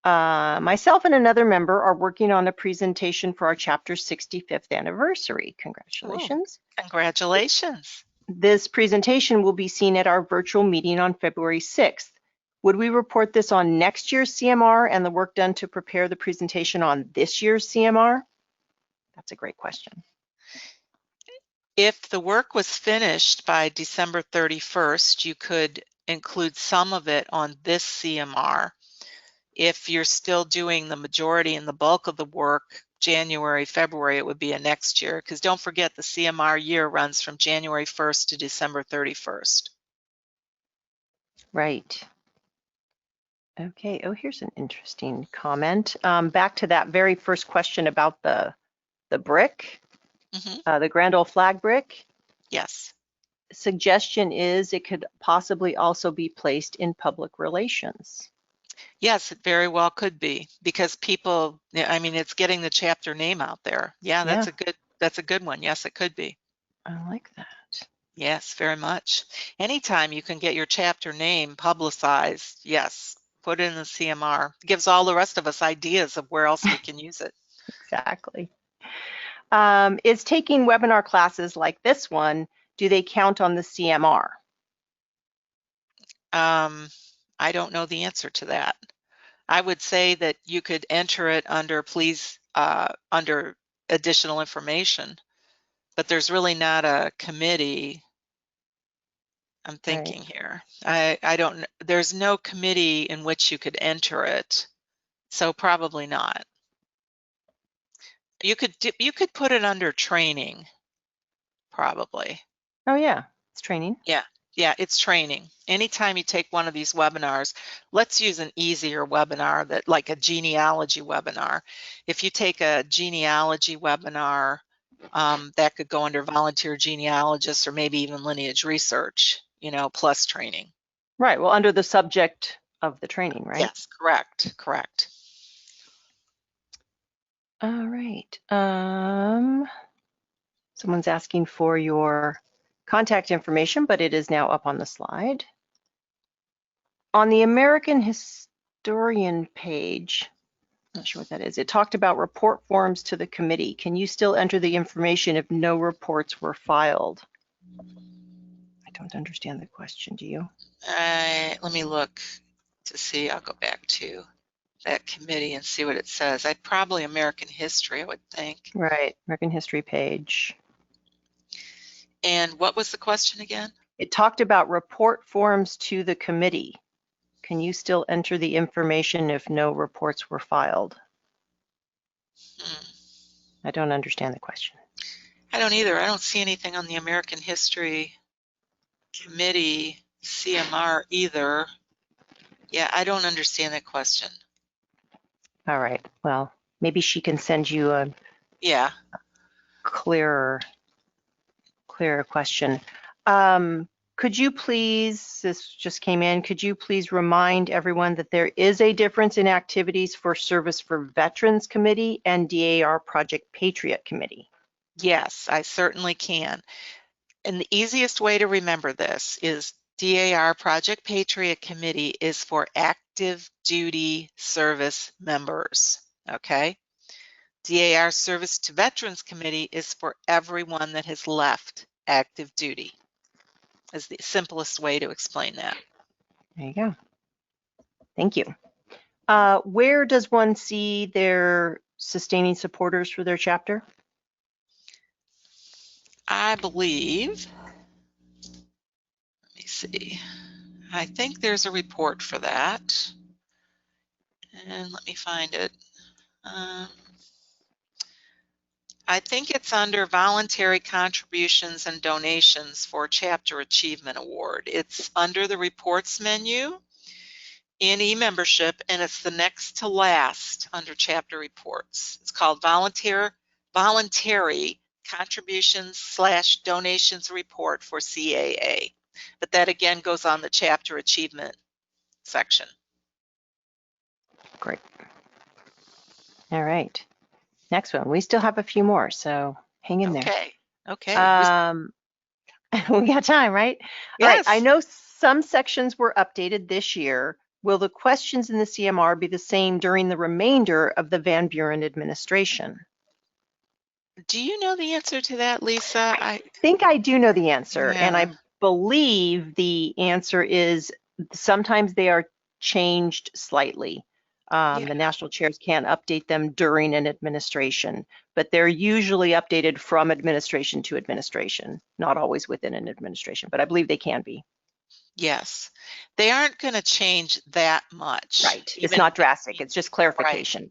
Myself and another member are working on a presentation for our chapter's 65th anniversary. Congratulations. Oh, congratulations. This presentation will be seen at our virtual meeting on February 6th. Would we report this on next year's CMR and the work done to prepare the presentation on this year's CMR? That's a great question. If the work was finished by December 31st, you could include some of it on this CMR. If you're still doing the majority and the bulk of the work, January, February, it would be a next year, because don't forget the CMR year runs from January 1st to December 31st. Right. Okay, oh, here's an interesting comment. Back to that very first question about the brick, the Grand Ole Flag brick. Yes. Suggestion is it could possibly also be placed in public relations. Yes, it very well could be, because people, I mean, it's getting the chapter name out there. Yeah, that's a good one. Yes, it could be. I like that. Yes, very much. Anytime you can get your chapter name publicized, yes, put it in the CMR. It gives all the rest of us ideas of where else we can use it. Exactly. Is taking webinar classes like this one, do they count on the CMR? I don't know the answer to that. I would say that you could enter it under under additional information, but there's really not a committee. I'm thinking here. I don't, there's no committee in which you could enter it, so probably not. You could put it under training, probably. Oh yeah, it's training. Yeah, it's training. Anytime you take one of these webinars, let's use an easier webinar, that like a genealogy webinar. If you take a genealogy webinar, that could go under volunteer genealogists or maybe even lineage research, you know, plus training. Right, well, under the subject of the training, right? Yes, correct, correct. All right. Someone's asking for your contact information, but it is now up on the slide. On the American Historian page, not sure what that is, it talked about report forms to the committee. Can you still enter the information if no reports were filed? I don't understand the question, do you? Let me look to see. I'll go back to that committee and see what it says. I'd probably American History, I would think. Right, American History page. And what was the question again? It talked about report forms to the committee. Can you still enter the information if no reports were filed? I don't understand the question. I don't either. I don't see anything on the American History Committee CMR either. Yeah, I don't understand that question. All right, well, maybe she can send you a clearer question. Could you please, this just came in, could you please remind everyone that there is a difference in activities for Service for Veterans Committee and DAR Project Patriot Committee? Yes, I certainly can. And the easiest way to remember this is DAR Project Patriot Committee is for active duty service members, okay? DAR Service to Veterans Committee is for everyone that has left active duty, is the simplest way to explain that. There you go. Thank you. Where does one see their sustaining supporters for their chapter? I believe, let me see, I think there's a report for that. And let me find it. I think it's under voluntary contributions and donations for Chapter Achievement Award. It's under the reports menu in e-membership, and it's the next to last under chapter reports. It's called voluntary contributions/donations report for CAA. But that again goes on the chapter achievement section. Great. All right. Next one. We still have a few more, so hang in there. Okay. We got time, right? Yes. All right. I know some sections were updated this year. Will the questions in the CMR be the same during the remainder of the Van Buren administration? Do you know the answer to that, Lisa? I think I do know the answer, Yeah. and I believe the answer is sometimes they are changed slightly. The national chairs can't update them during an administration, but they're usually updated from administration to administration, not always within an administration, but I believe they can be. Yes, they aren't going to change that much. Right. It's not drastic. It's just clarification.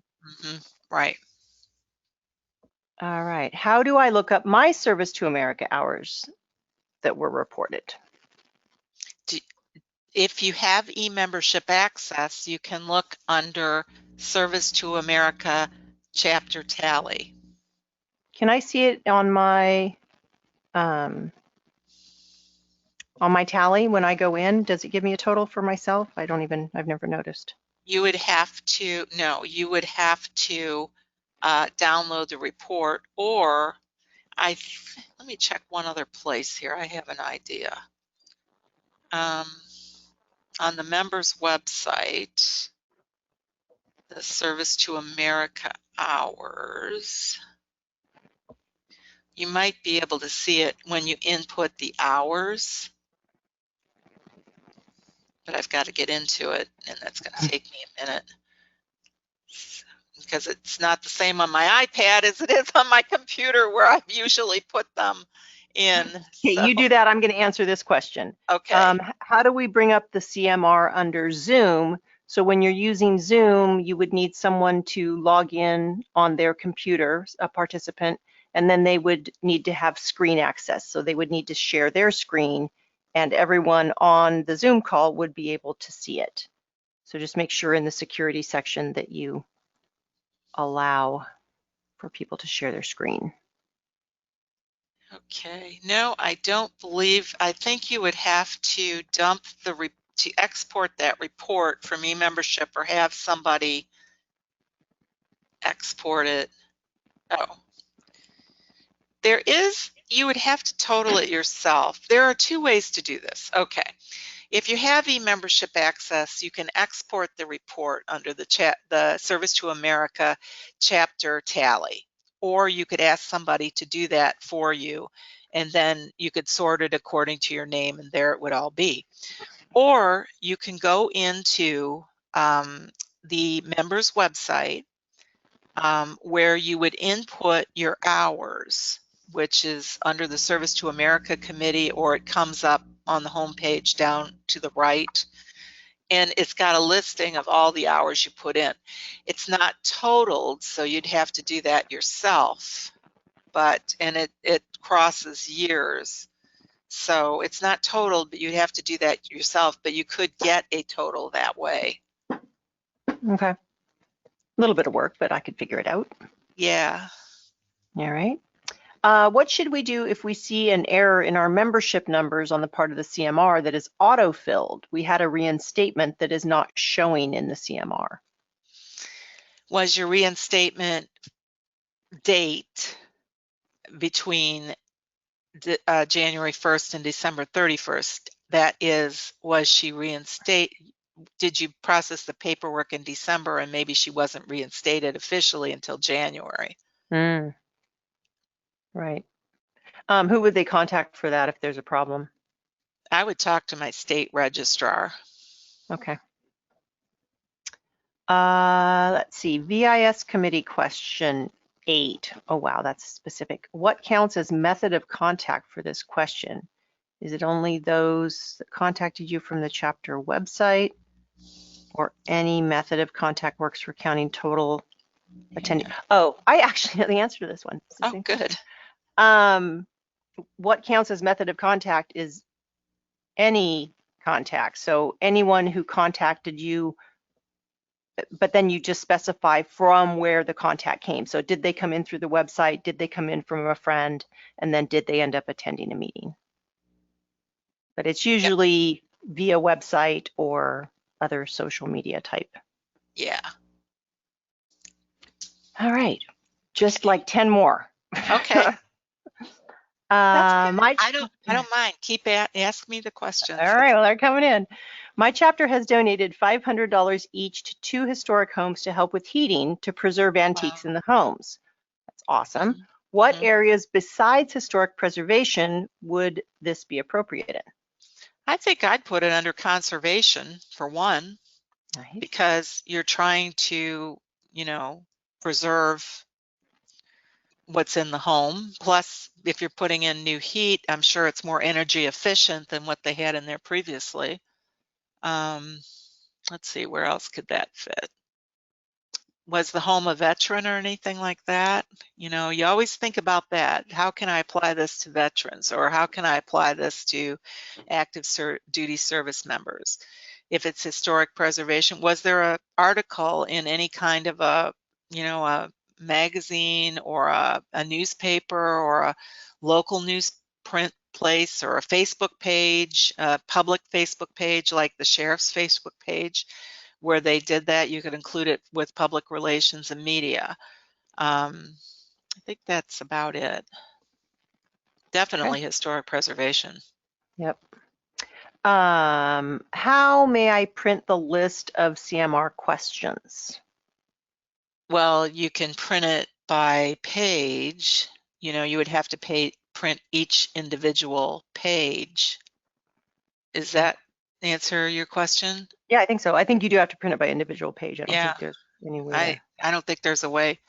Right. Right. All right. How do I look up my Service to America hours that were reported? If you have e-membership access, you can look under Service to America chapter tally. Can I see it on my tally when I go in? Does it give me a total for myself? I've never noticed. You would have to, you would have to download the report, or let me check one other place here. I have an idea. On the members website, the Service to America hours, you might be able to see it when you input the hours, but I've got to get into it, and that's going to take me a minute because it's not the same on my iPad as it is on my computer where I've usually put them in. Okay, so. You do that. I'm going to answer this question. Okay. How do we bring up the CMR under Zoom? So when you're using Zoom, you would need someone to log in on their computer, a participant, and then they would need to have screen access. So they would need to share their screen, and everyone on the Zoom call would be able to see it. So just make sure in the security section that you allow for people to share their screen. Okay, no, I don't believe, I think you would have to to export that report from e-membership or have somebody export it. Oh, you would have to total it yourself. There are two ways to do this. Okay, if you have e-membership access, you can export the report under the Service to America chapter tally, or you could ask somebody to do that for you, and then you could sort it according to your name, and there it would all be. Or you can go into the members website where you would input your hours, which is under the Service to America Committee, or it comes up on the homepage down to the right, and it's got a listing of all the hours you put in. It's not totaled, so you'd have to do that yourself, and it crosses years. So it's not totaled, but you'd have to do that yourself, but you could get a total that way. Okay. A little bit of work, but I could figure it out. Yeah. All right. What should we do if we see an error in our membership numbers on the part of the CMR that is auto-filled? We had a reinstatement that is not showing in the CMR. Was your reinstatement date between January 1st and December 31st. That is, was she reinstated? Did you process the paperwork in December and maybe she wasn't reinstated officially until January? Right. Who would they contact for that if there's a problem? I would talk to my state registrar. Okay. Let's see, VIS committee question 8. Oh, wow, that's specific. What counts as method of contact for this question? Is it only those that contacted you from the chapter website, or any method of contact works for counting total attendee? Oh, I actually know the answer to this one. Oh, good. What counts as method of contact is any contact. So anyone who contacted you, but then you just specify from where the contact came. So did they come in through the website? Did they come in from a friend? And then did they end up attending a meeting? But it's usually via website or other social media type. Yeah. All right, just like 10 more. Okay. I don't mind. Keep ask me the questions. All right, well, they're coming in. My chapter has donated $500 each to 2 historic homes to help with heating to preserve antiques in the homes. That's awesome. Mm-hmm. What areas besides historic preservation would this be appropriate in? I think I'd put it under conservation for one, Nice. because you're trying to, you know, preserve what's in the home. Plus, if you're putting in new heat, I'm sure it's more energy efficient than what they had in there previously. Let's see, where else could that fit? Was the home a veteran or anything like that? You know, you always think about that. How can I apply this to veterans, or how can I apply this to active duty service members? If it's historic preservation, was there an article in any kind of a, you know, a magazine or a newspaper or a local newsprint place or a Facebook page, a public Facebook page like the sheriff's Facebook page, where they did that? You could include it with public relations and media. I think that's about it. Definitely historic preservation. Yep. How may I print the list of CMR questions? Well, you can print it by page. You know, you would have to print each individual page. Is that answer your question? Yeah, I think so. I think you do have to print it by individual page. I don't Yeah. think there's any way. I don't think there's a way.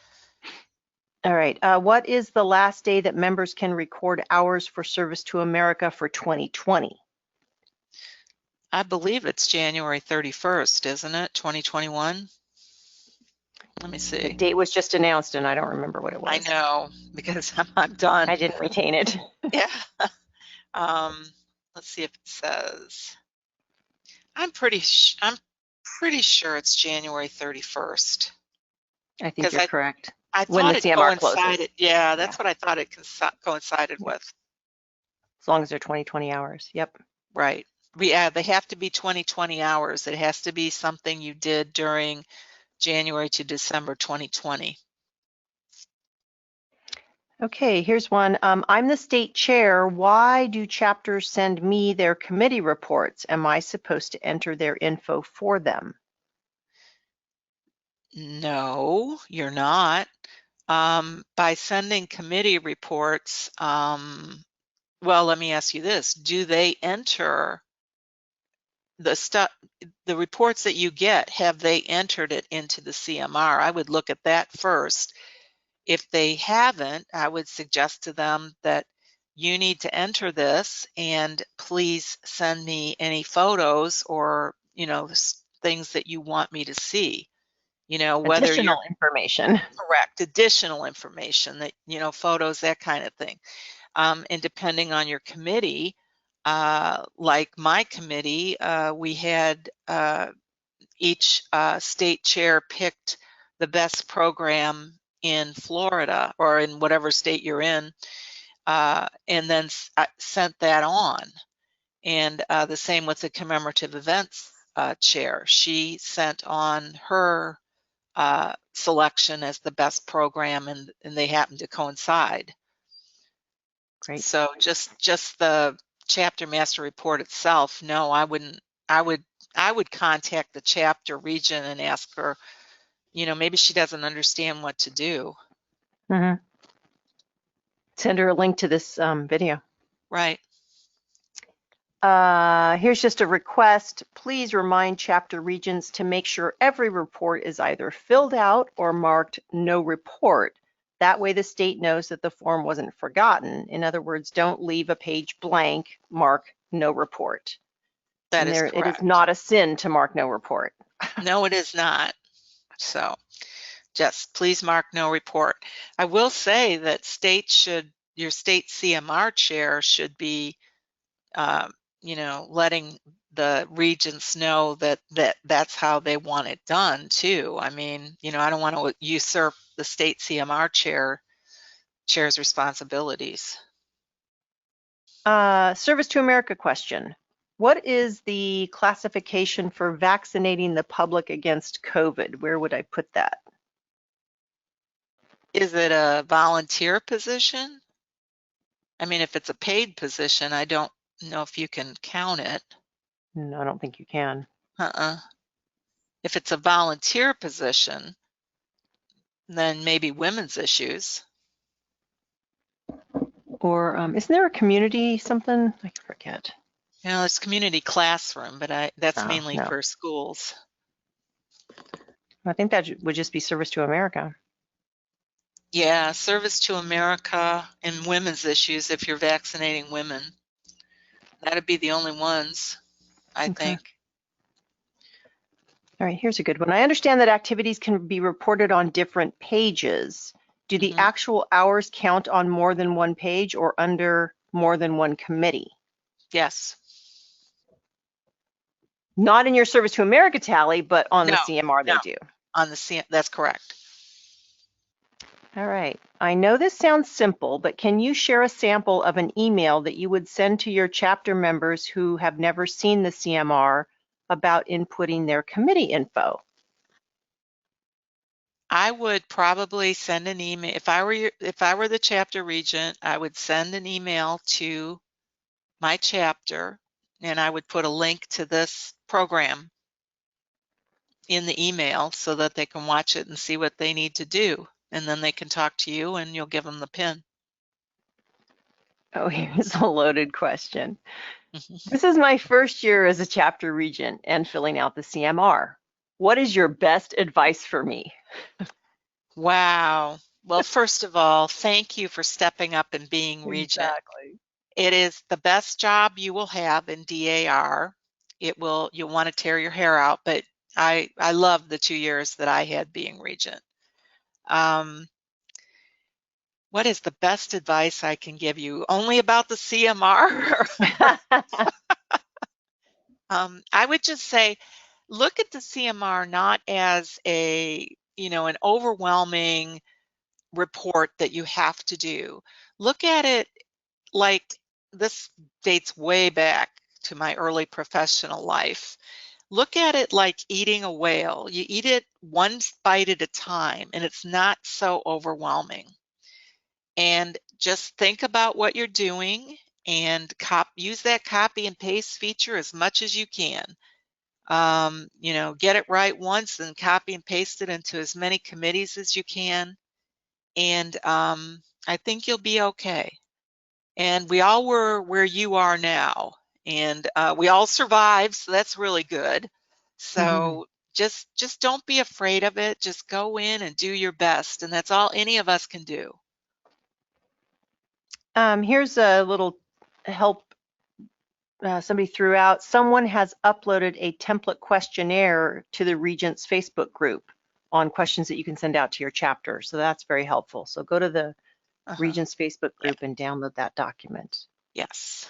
All right. What is the last day that members can record hours for service to America for 2020? I believe it's January 31st, isn't it? 2021? Let me see. The date was just announced and I don't remember what it was. I know, because I'm done. I didn't retain it. Yeah. Let's see if it says. I'm pretty sure it's January 31st. I think you're correct. I when thought the it CMR coincided. closes. Yeah, that's what I thought it coincided with. As long as they're 2020 hours. Yep. Right. Yeah, they have to be 2020 hours. It has to be something you did during January to December 2020. Okay, here's one. I'm the state chair. Why do chapters send me their committee reports? Am I supposed to enter their info for them? No, you're not. By sending committee reports, well, let me ask you this. Do they enter the reports that you get? Have they entered it into the CMR? I would look at that first. If they haven't, I would suggest to them that you need to enter this, and please send me any photos or, you know, things that you want me to see. You know, whether additional information. Correct, additional information, that, you know, photos, that kind of thing. And depending on your committee, like my committee, we had each state chair picked the best program in Florida or in whatever state you're in, and then sent that on. And the same with the commemorative events chair. She sent on her selection as the best program, and they happen to coincide. Great. So just the chapter master report itself, no, I wouldn't. I would contact the chapter region and ask her, maybe she doesn't understand what to do. Mm-hmm. Send her a link to this video. Right. Here's just a request. Please remind chapter regions to make sure every report is either filled out or marked no report. That way the state knows that the form wasn't forgotten. In other words, don't leave a page blank, mark no report. That is correct. It is not a sin to mark no report. No, it is not. So just please mark no report. I will say that your state CMR chair should be, letting the regents know that's how they want it done too. I mean, I don't want to usurp the state CMR chair's responsibilities. Service to America question. What is the classification for vaccinating the public against COVID? Where would I put that? Is it a volunteer position? I mean, if it's a paid position, I don't know if you can count it. No, I don't think you can. If it's a volunteer position, then maybe women's issues. Or isn't there a community something? I forget. It's community classroom, but that's mainly no. for schools. I think that would just be Service to America. Yeah, Service to America and women's issues if you're vaccinating women. That'd be the only ones, I think. All right, here's a good one. I understand that activities can be reported on different pages. Do the actual hours count on more than one page or under more than one committee? Yes. Not in your Service to America tally, but on the CMR they do. On the CMR, that's correct. All right. I know this sounds simple, but can you share a sample of an email that you would send to your chapter members who have never seen the CMR about inputting their committee info? I would probably send an email. If I were the chapter regent, I would send an email to my chapter and I would put a link to this program in the email so that they can watch it and see what they need to do. And then they can talk to you and you'll give them the pin. Oh, here's a loaded question. This is my first year as a chapter regent and filling out the CMR. What is your best advice for me? Wow. Well, first of all, thank you for stepping up and being regent. Exactly. It is the best job you will have in DAR. You'll want to tear your hair out, but I love the 2 years that I had being regent. What is the best advice I can give you? Only about the CMR? I would just say, look at the CMR not as an overwhelming report that you have to do. Look at it like, this dates way back to my early professional life. Look at it like eating a whale. You eat it one bite at a time, and it's not so overwhelming. And just think about what you're doing and use that copy and paste feature as much as you can. Get it right once and copy and paste it into as many committees as you can. And I think you'll be okay. And we all were where you are now. And we all survived, so that's really good. So just don't be afraid of it. Just go in and do your best. And that's all any of us can do. Here's a little help somebody threw out. Someone has uploaded a template questionnaire to the Regents Facebook group on questions that you can send out to your chapter. So that's very helpful. So go to the Regents Facebook group and download that document. Yes.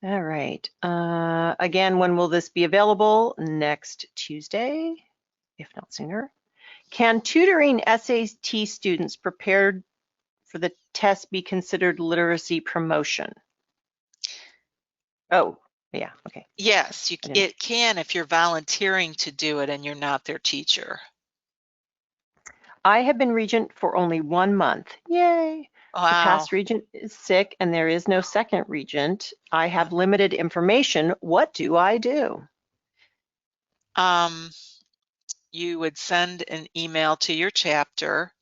All right. Again, when will this be available? Next Tuesday, if not sooner. Can tutoring SAT students prepared for the test be considered literacy promotion? Oh, yeah, okay. Yes, it can if you're volunteering to do it and you're not their teacher. I have been regent for only 1 month. Yay. The Wow. past regent is sick and there is no second regent. I have limited information. What do I do? You would send an email to your chapter.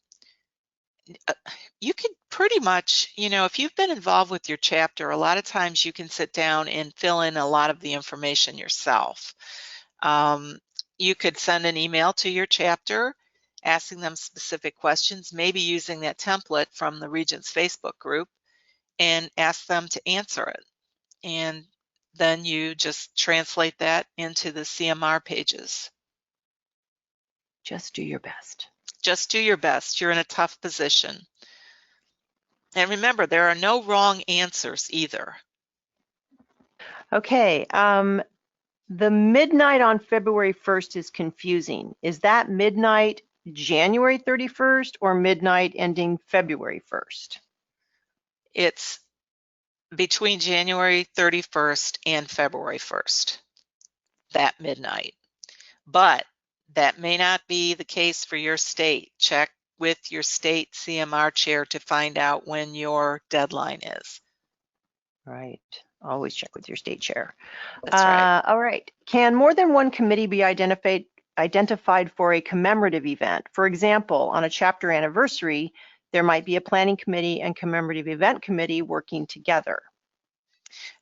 You could pretty much, if you've been involved with your chapter, a lot of times you can sit down and fill in a lot of the information yourself. You could send an email to your chapter asking them specific questions, maybe using that template from the Regents Facebook group, and ask them to answer it. And then you just translate that into the CMR pages. Just do your best. Just do your best. You're in a tough position. And remember, there are no wrong answers either. Okay, the midnight on February 1st is confusing. Is that midnight January 31st or midnight ending February 1st? It's between January 31st and February 1st, that midnight. But that may not be the case for your state. Check with your state CMR chair to find out when your deadline is. Right. Always check with your state chair. That's right. All right. Can more than one committee be identified for a commemorative event? For example, on a chapter anniversary, there might be a planning committee and commemorative event committee working together.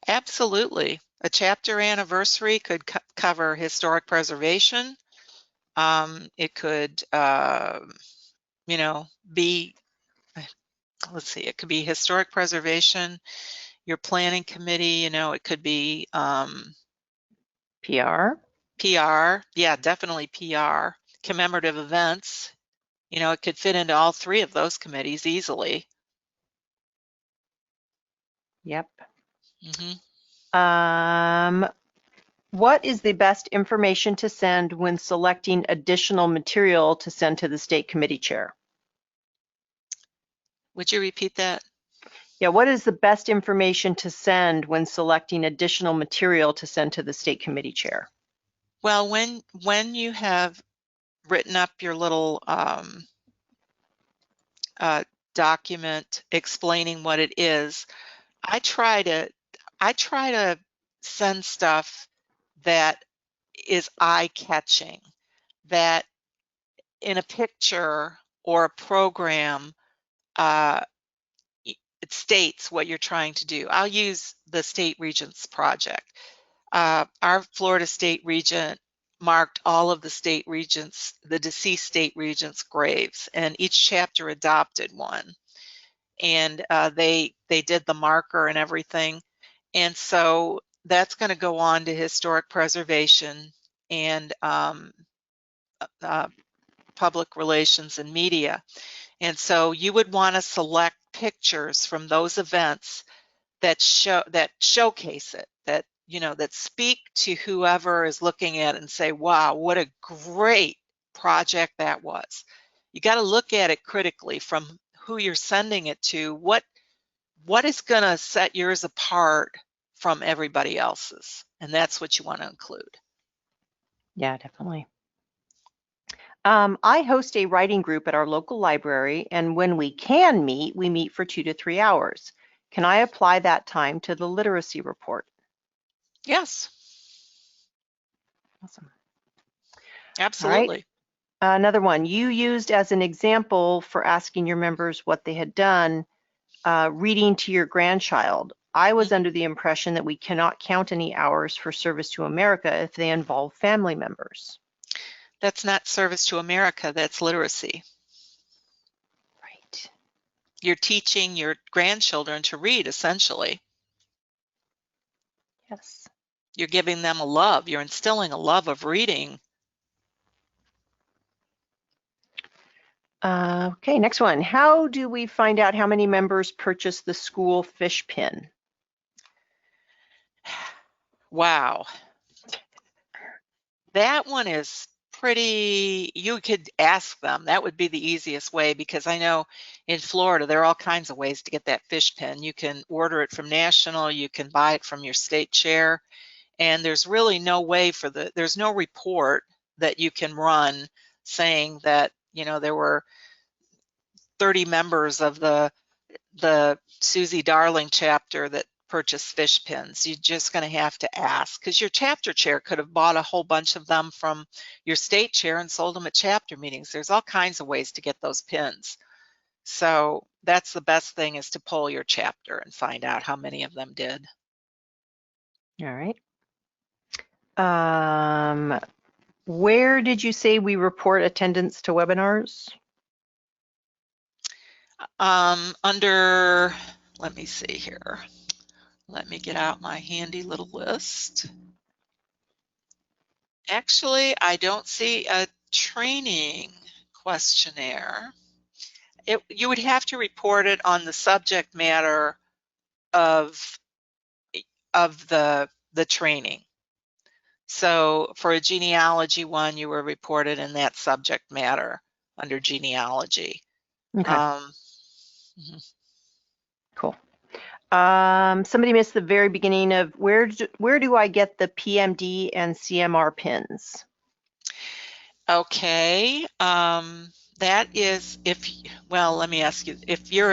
Absolutely. A chapter anniversary could cover historic preservation. It could, be, let's see, it could be historic preservation, your planning committee, it could be PR? PR, yeah, definitely PR. Commemorative events, it could fit into all three of those committees easily. Yep. Mm-hmm. What is the best information to send when selecting additional material to send to the state committee chair? Would you repeat that? Yeah, what is the best information to send when selecting additional material to send to the state committee chair? Well, when you have written up your little document explaining what it is, I try to send stuff that is eye-catching, that in a picture or a program it states what you're trying to do. I'll use the State Regents Project. Our Florida State Regent marked all of the state regents, the deceased state regents' graves, and each chapter adopted one. And they did the marker and everything. And so that's going to go on to historic preservation and public relations and media. And so you would want to select pictures from those events that showcase it, that that speak to whoever is looking at it and say, wow, what a great project that was. You got to look at it critically from who you're sending it to. What is going to set yours apart from everybody else's? And that's what you want to include. Yeah, definitely. I host a writing group at our local library, and when we can meet, we meet for 2 to 3 hours. Can I apply that time to the literacy report? Yes. Awesome. Absolutely. All right. Another one, you used as an example for asking your members what they had done, reading to your grandchild. I was under the impression that we cannot count any hours for service to America if they involve family members. That's not service to America, that's literacy. Right. You're teaching your grandchildren to read, essentially. Yes. You're giving them a love. You're instilling a love of reading. Okay, next one. How do we find out how many members purchased the school fish pin? Wow. That one is pretty, you could ask them. That would be the easiest way, because I know in Florida there are all kinds of ways to get that fish pin. You can order it from National, you can buy it from your state chair, and there's really no way there's no report that you can run saying that there were 30 members of the the Susie Darling chapter that purchased fish pins. You're just going to have to ask, because your chapter chair could have bought a whole bunch of them from your state chair and sold them at chapter meetings. There's all kinds of ways to get those pins. So that's the best thing, is to poll your chapter and find out how many of them did. All right. Where did you say we report attendance to webinars? Under, let me see here. Let me get out my handy little list. Actually, I don't see a training questionnaire. You would have to report it on the subject matter of the training. So for a genealogy one, you were reported in that subject matter under genealogy. Okay. Cool. Somebody missed the very beginning of where do I get the PMD and CMR pins? Okay, that is let me ask you, if you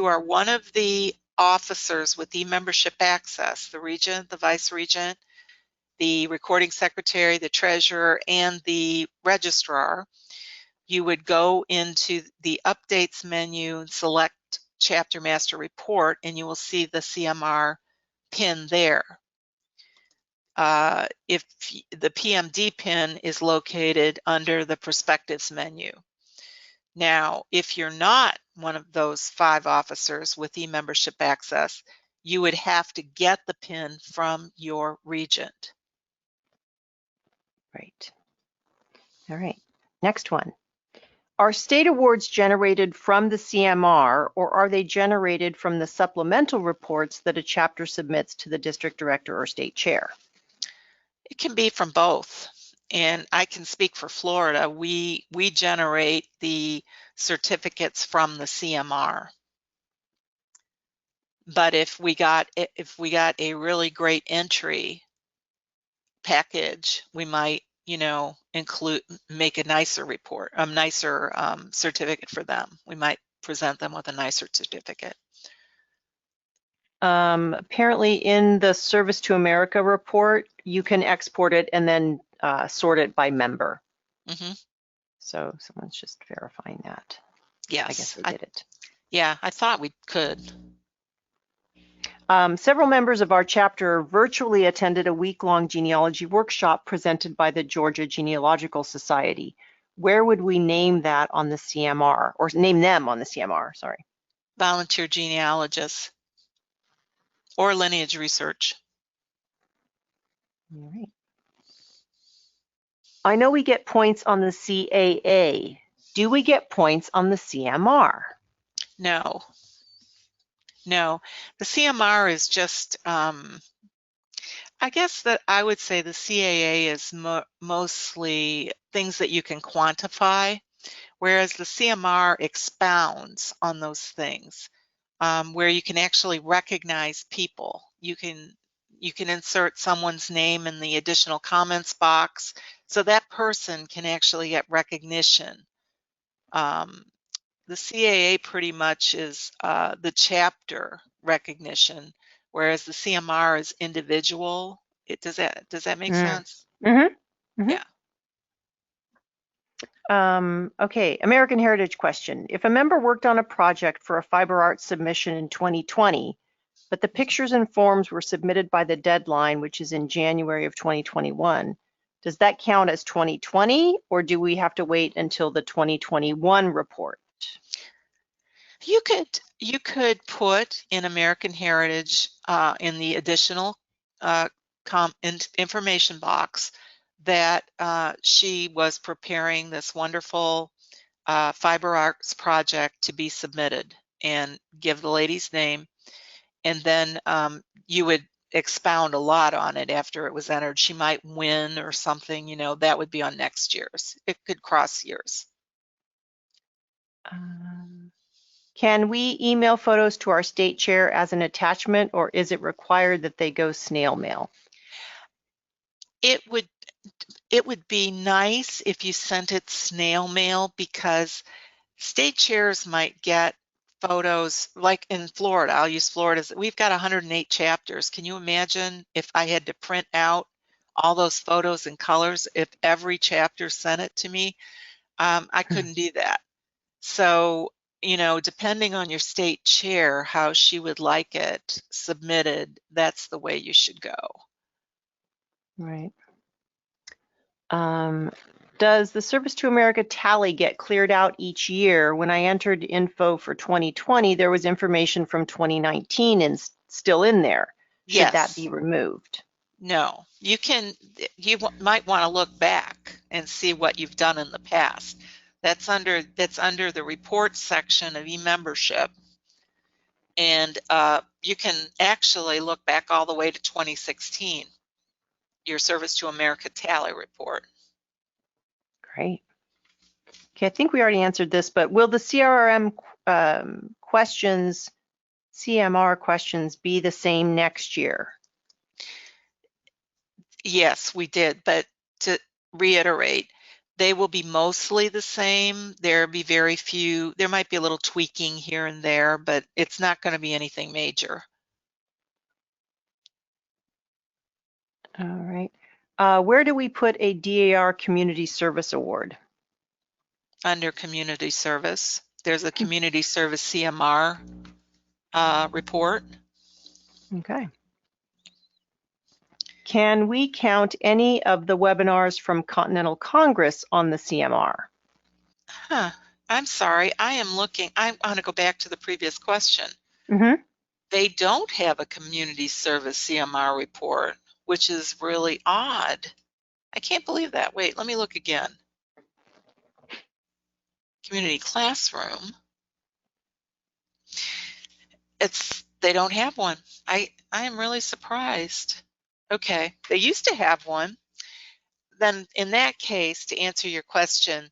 are one of the officers with e-membership access, the regent, the vice regent, the recording secretary, the treasurer, and the registrar, you would go into the updates menu and select chapter master report, and you will see the CMR pin there. If the PMD pin is located under the perspectives menu. Now, if you're not one of those 5 officers with e-membership access, you would have to get the pin from your regent. Right. All right. Next one. Are state awards generated from the CMR, or are they generated from the supplemental reports that a chapter submits to the district director or state chair? It can be from both. And I can speak for Florida. We generate the certificates from the CMR. But if we got a really great entry package, we might, make a nicer report, a nicer certificate for them. We might present them with a nicer certificate. Apparently in the Service to America report, you can export it and then sort it by member. Mm-hmm. So someone's just verifying that. Yes. I guess they did it. Yeah, I thought we could. Several members of our chapter virtually attended a week-long genealogy workshop presented by the Georgia Genealogical Society. Where would we name that on the CMR, or name them on the CMR, sorry? Volunteer genealogists or lineage research. All right. I know we get points on the CAA. Do we get points on the CMR? No. No, the CMR is just, I guess that I would say the CAA is mostly things that you can quantify, whereas the CMR expounds on those things, where you can actually recognize people. You can insert someone's name in the additional comments box, so that person can actually get recognition. The CAA pretty much is the chapter recognition, whereas the CMR is individual. Does that make sense? Mm-hmm. Mm-hmm. Yeah. Okay, American Heritage question. If a member worked on a project for a fiber arts submission in 2020, but the pictures and forms were submitted by the deadline, which is in January of 2021, does that count as 2020, or do we have to wait until the 2021 report? You could put in American Heritage in the additional information box that she was preparing this wonderful fiber arts project to be submitted, and give the lady's name, and then you would expound a lot on it after it was entered. She might win or something, that would be on next year's. It could cross years. Can we email photos to our state chair as an attachment, or is it required that they go snail mail? It would be nice if you sent it snail mail, because State chairs might get photos, like in Florida, I'll use Florida, we've got 108 chapters. Can you imagine if I had to print out all those photos and colors, if every chapter sent it to me? I couldn't do that. So, depending on your state chair, how she would like it submitted, that's the way you should go. Right. Does the Service to America tally get cleared out each year? When I entered info for 2020, there was information from 2019 and still in there. Should that be removed? No, you might want to look back and see what you've done in the past. That's under the report section of e-membership. And you can actually look back all the way to 2016, your Service to America tally report. Great. Okay, I think we already answered this, but will the CMR questions be the same next year? Yes, we did, but to reiterate, they will be mostly the same. There'll be very few, there might be a little tweaking here and there, but it's not going to be anything major. All right. Where do we put a DAR Community Service Award? Under Community Service. There's a Community Service CMR report. Okay. Can we count any of the webinars from Continental Congress on the CMR? I'm sorry, I want to go back to the previous question. Mm-hmm. They don't have a Community Service CMR report, which is really odd. I can't believe that. Wait, let me look again. Community Classroom. They don't have one. I am really surprised. Okay, they used to have one. Then in that case, to answer your question,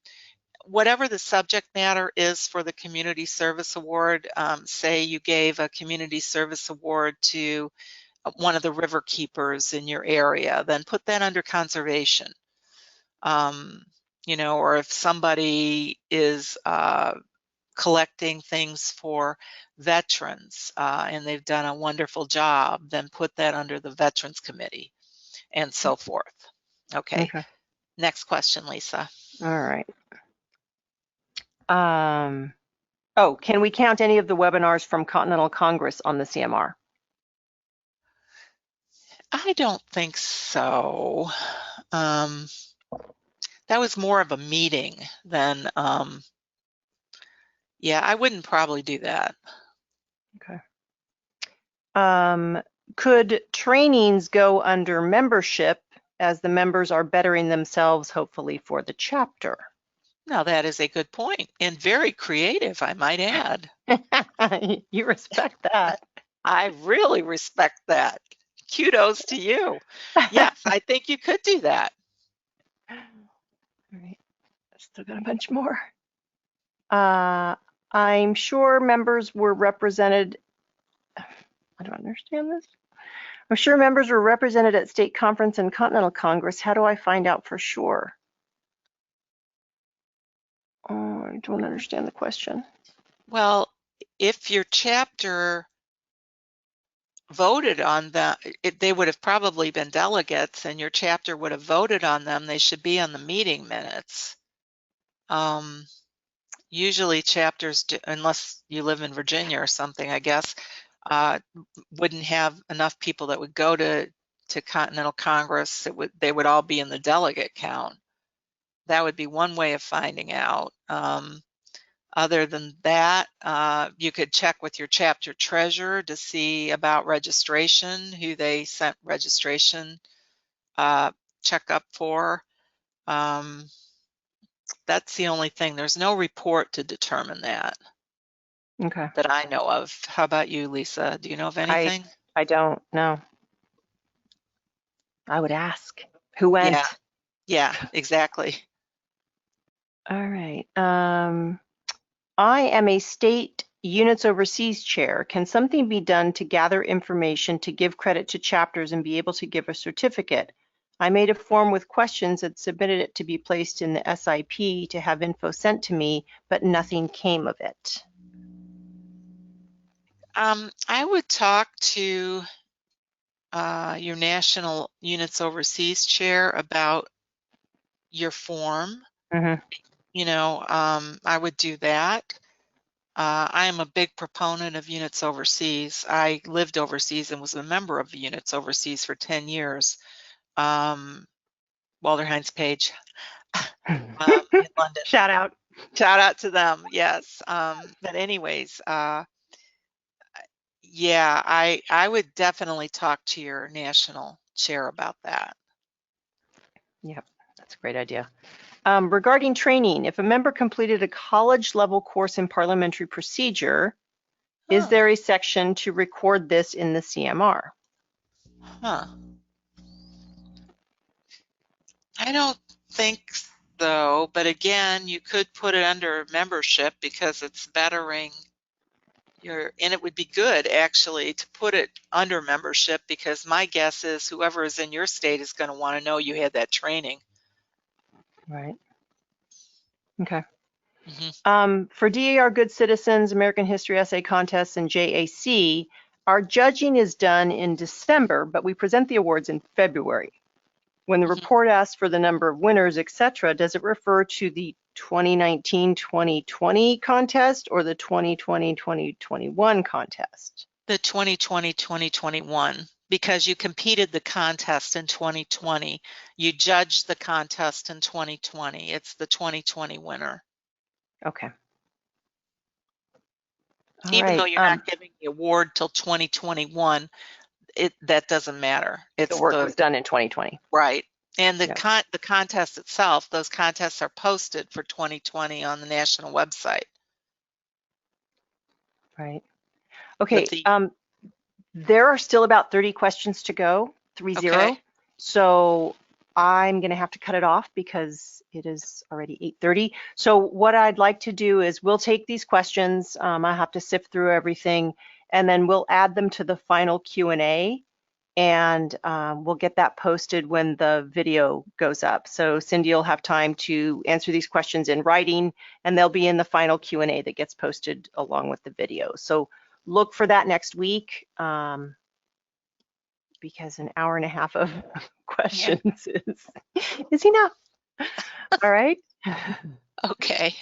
whatever the subject matter is for the Community Service Award, say you gave a Community Service Award to one of the river keepers in your area, then put that under conservation. Or if somebody is collecting things for veterans and they've done a wonderful job, then put that under the Veterans Committee and so forth. Okay. Next question, Lisa. All right. Can we count any of the webinars from Continental Congress on the CMR? I don't think so. That was more of a meeting than, yeah, I wouldn't probably do that. Okay. Could trainings go under membership as the members are bettering themselves, hopefully, for the chapter? Now, that is a good point and very creative, I might add. You respect that. I really respect that. Kudos to you. Yes, I think you could do that. All right, I've still got a bunch more. I'm sure members were represented. I don't understand this. I'm sure members were represented at State Conference and Continental Congress. How do I find out for sure? Oh, I don't understand the question. Well, if your chapter voted on them, they would have probably been delegates and your chapter would have voted on them. They should be on the meeting minutes. Usually chapters, unless you live in Virginia or something, I guess, wouldn't have enough people that would go to Continental Congress. They would all be in the delegate count. That would be one way of finding out. Other than that, you could check with your chapter treasurer to see about registration, who they sent registration checkup for. That's the only thing. There's no report to determine that. Okay. That I know of. How about you, Lisa? Do you know of anything? I don't know. I would ask. Who went? Yeah, exactly. All right. I am a state units overseas chair. Can something be done to gather information to give credit to chapters and be able to give a certificate? I made a form with questions and submitted it to be placed in the SIP to have info sent to me, but nothing came of it. I would talk to your National Units Overseas chair about your form. Mm-hmm. You know, I would do that. I am a big proponent of Units Overseas. I lived overseas and was a member of Units Overseas for 10 years. Walter Heinz Page in London. Shout out. Shout out to them, yes. But anyways, yeah, I would definitely talk to your national chair about that. Yep, that's a great idea. Regarding training, if a member completed a college level course in parliamentary procedure, is there a section to record this in the CMR? Huh. I don't think so, but again, you could put it under membership because it's bettering your, and it would be good actually to put it under membership, because my guess is whoever is in your state is going to want to know you had that training. Right. Okay. Mm-hmm. For DAR Good Citizens, American History Essay Contests, and JAC, our judging is done in December, but we present the awards in February. When the report asks for the number of winners, etc., does it refer to the 2019-2020 contest or the 2020-2021 contest? The 2020-2021, because you competed the contest in 2020. You judged the contest in 2020. It's the 2020 winner. Okay. All Even right. though you're not giving the award till 2021, that doesn't matter. It's the work was done in 2020. Right. And the Yep. the contest itself, those contests are posted for 2020 on the national website. Right. Okay. There are still about 30 questions to go, 30. Okay. So I'm going to have to cut it off because it is already 8:30. So what I'd like to do is we'll take these questions. I have to sift through everything, and then we'll add them to the final Q&A, and we'll get that posted when the video goes up. So Cindy will have time to answer these questions in writing, and they'll be in the final Q&A that gets posted along with the video. So look for that next week, because an hour and a half of questions is enough. All right. Okay.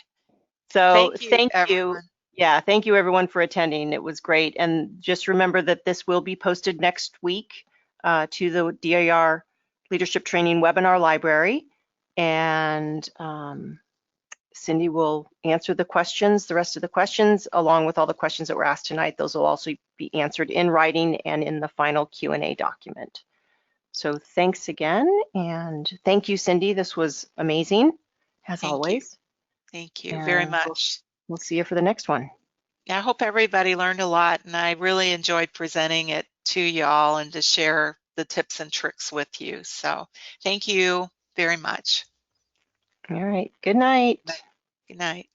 So thank you. Yeah, thank you everyone for attending. It was great. And just remember that this will be posted next week to the DAR Leadership Training Webinar Library. And Cindy will answer the questions, the rest of the questions, along with all the questions that were asked tonight. Those will also be answered in writing and in the final Q&A document. So thanks again. And thank you, Cindy. This was amazing, as always. Thank you very much. We'll see you for the next one. Yeah, I hope everybody learned a lot, and I really enjoyed presenting it to y'all and to share the tips and tricks with you. So thank you very much. All right. Good night. Good night.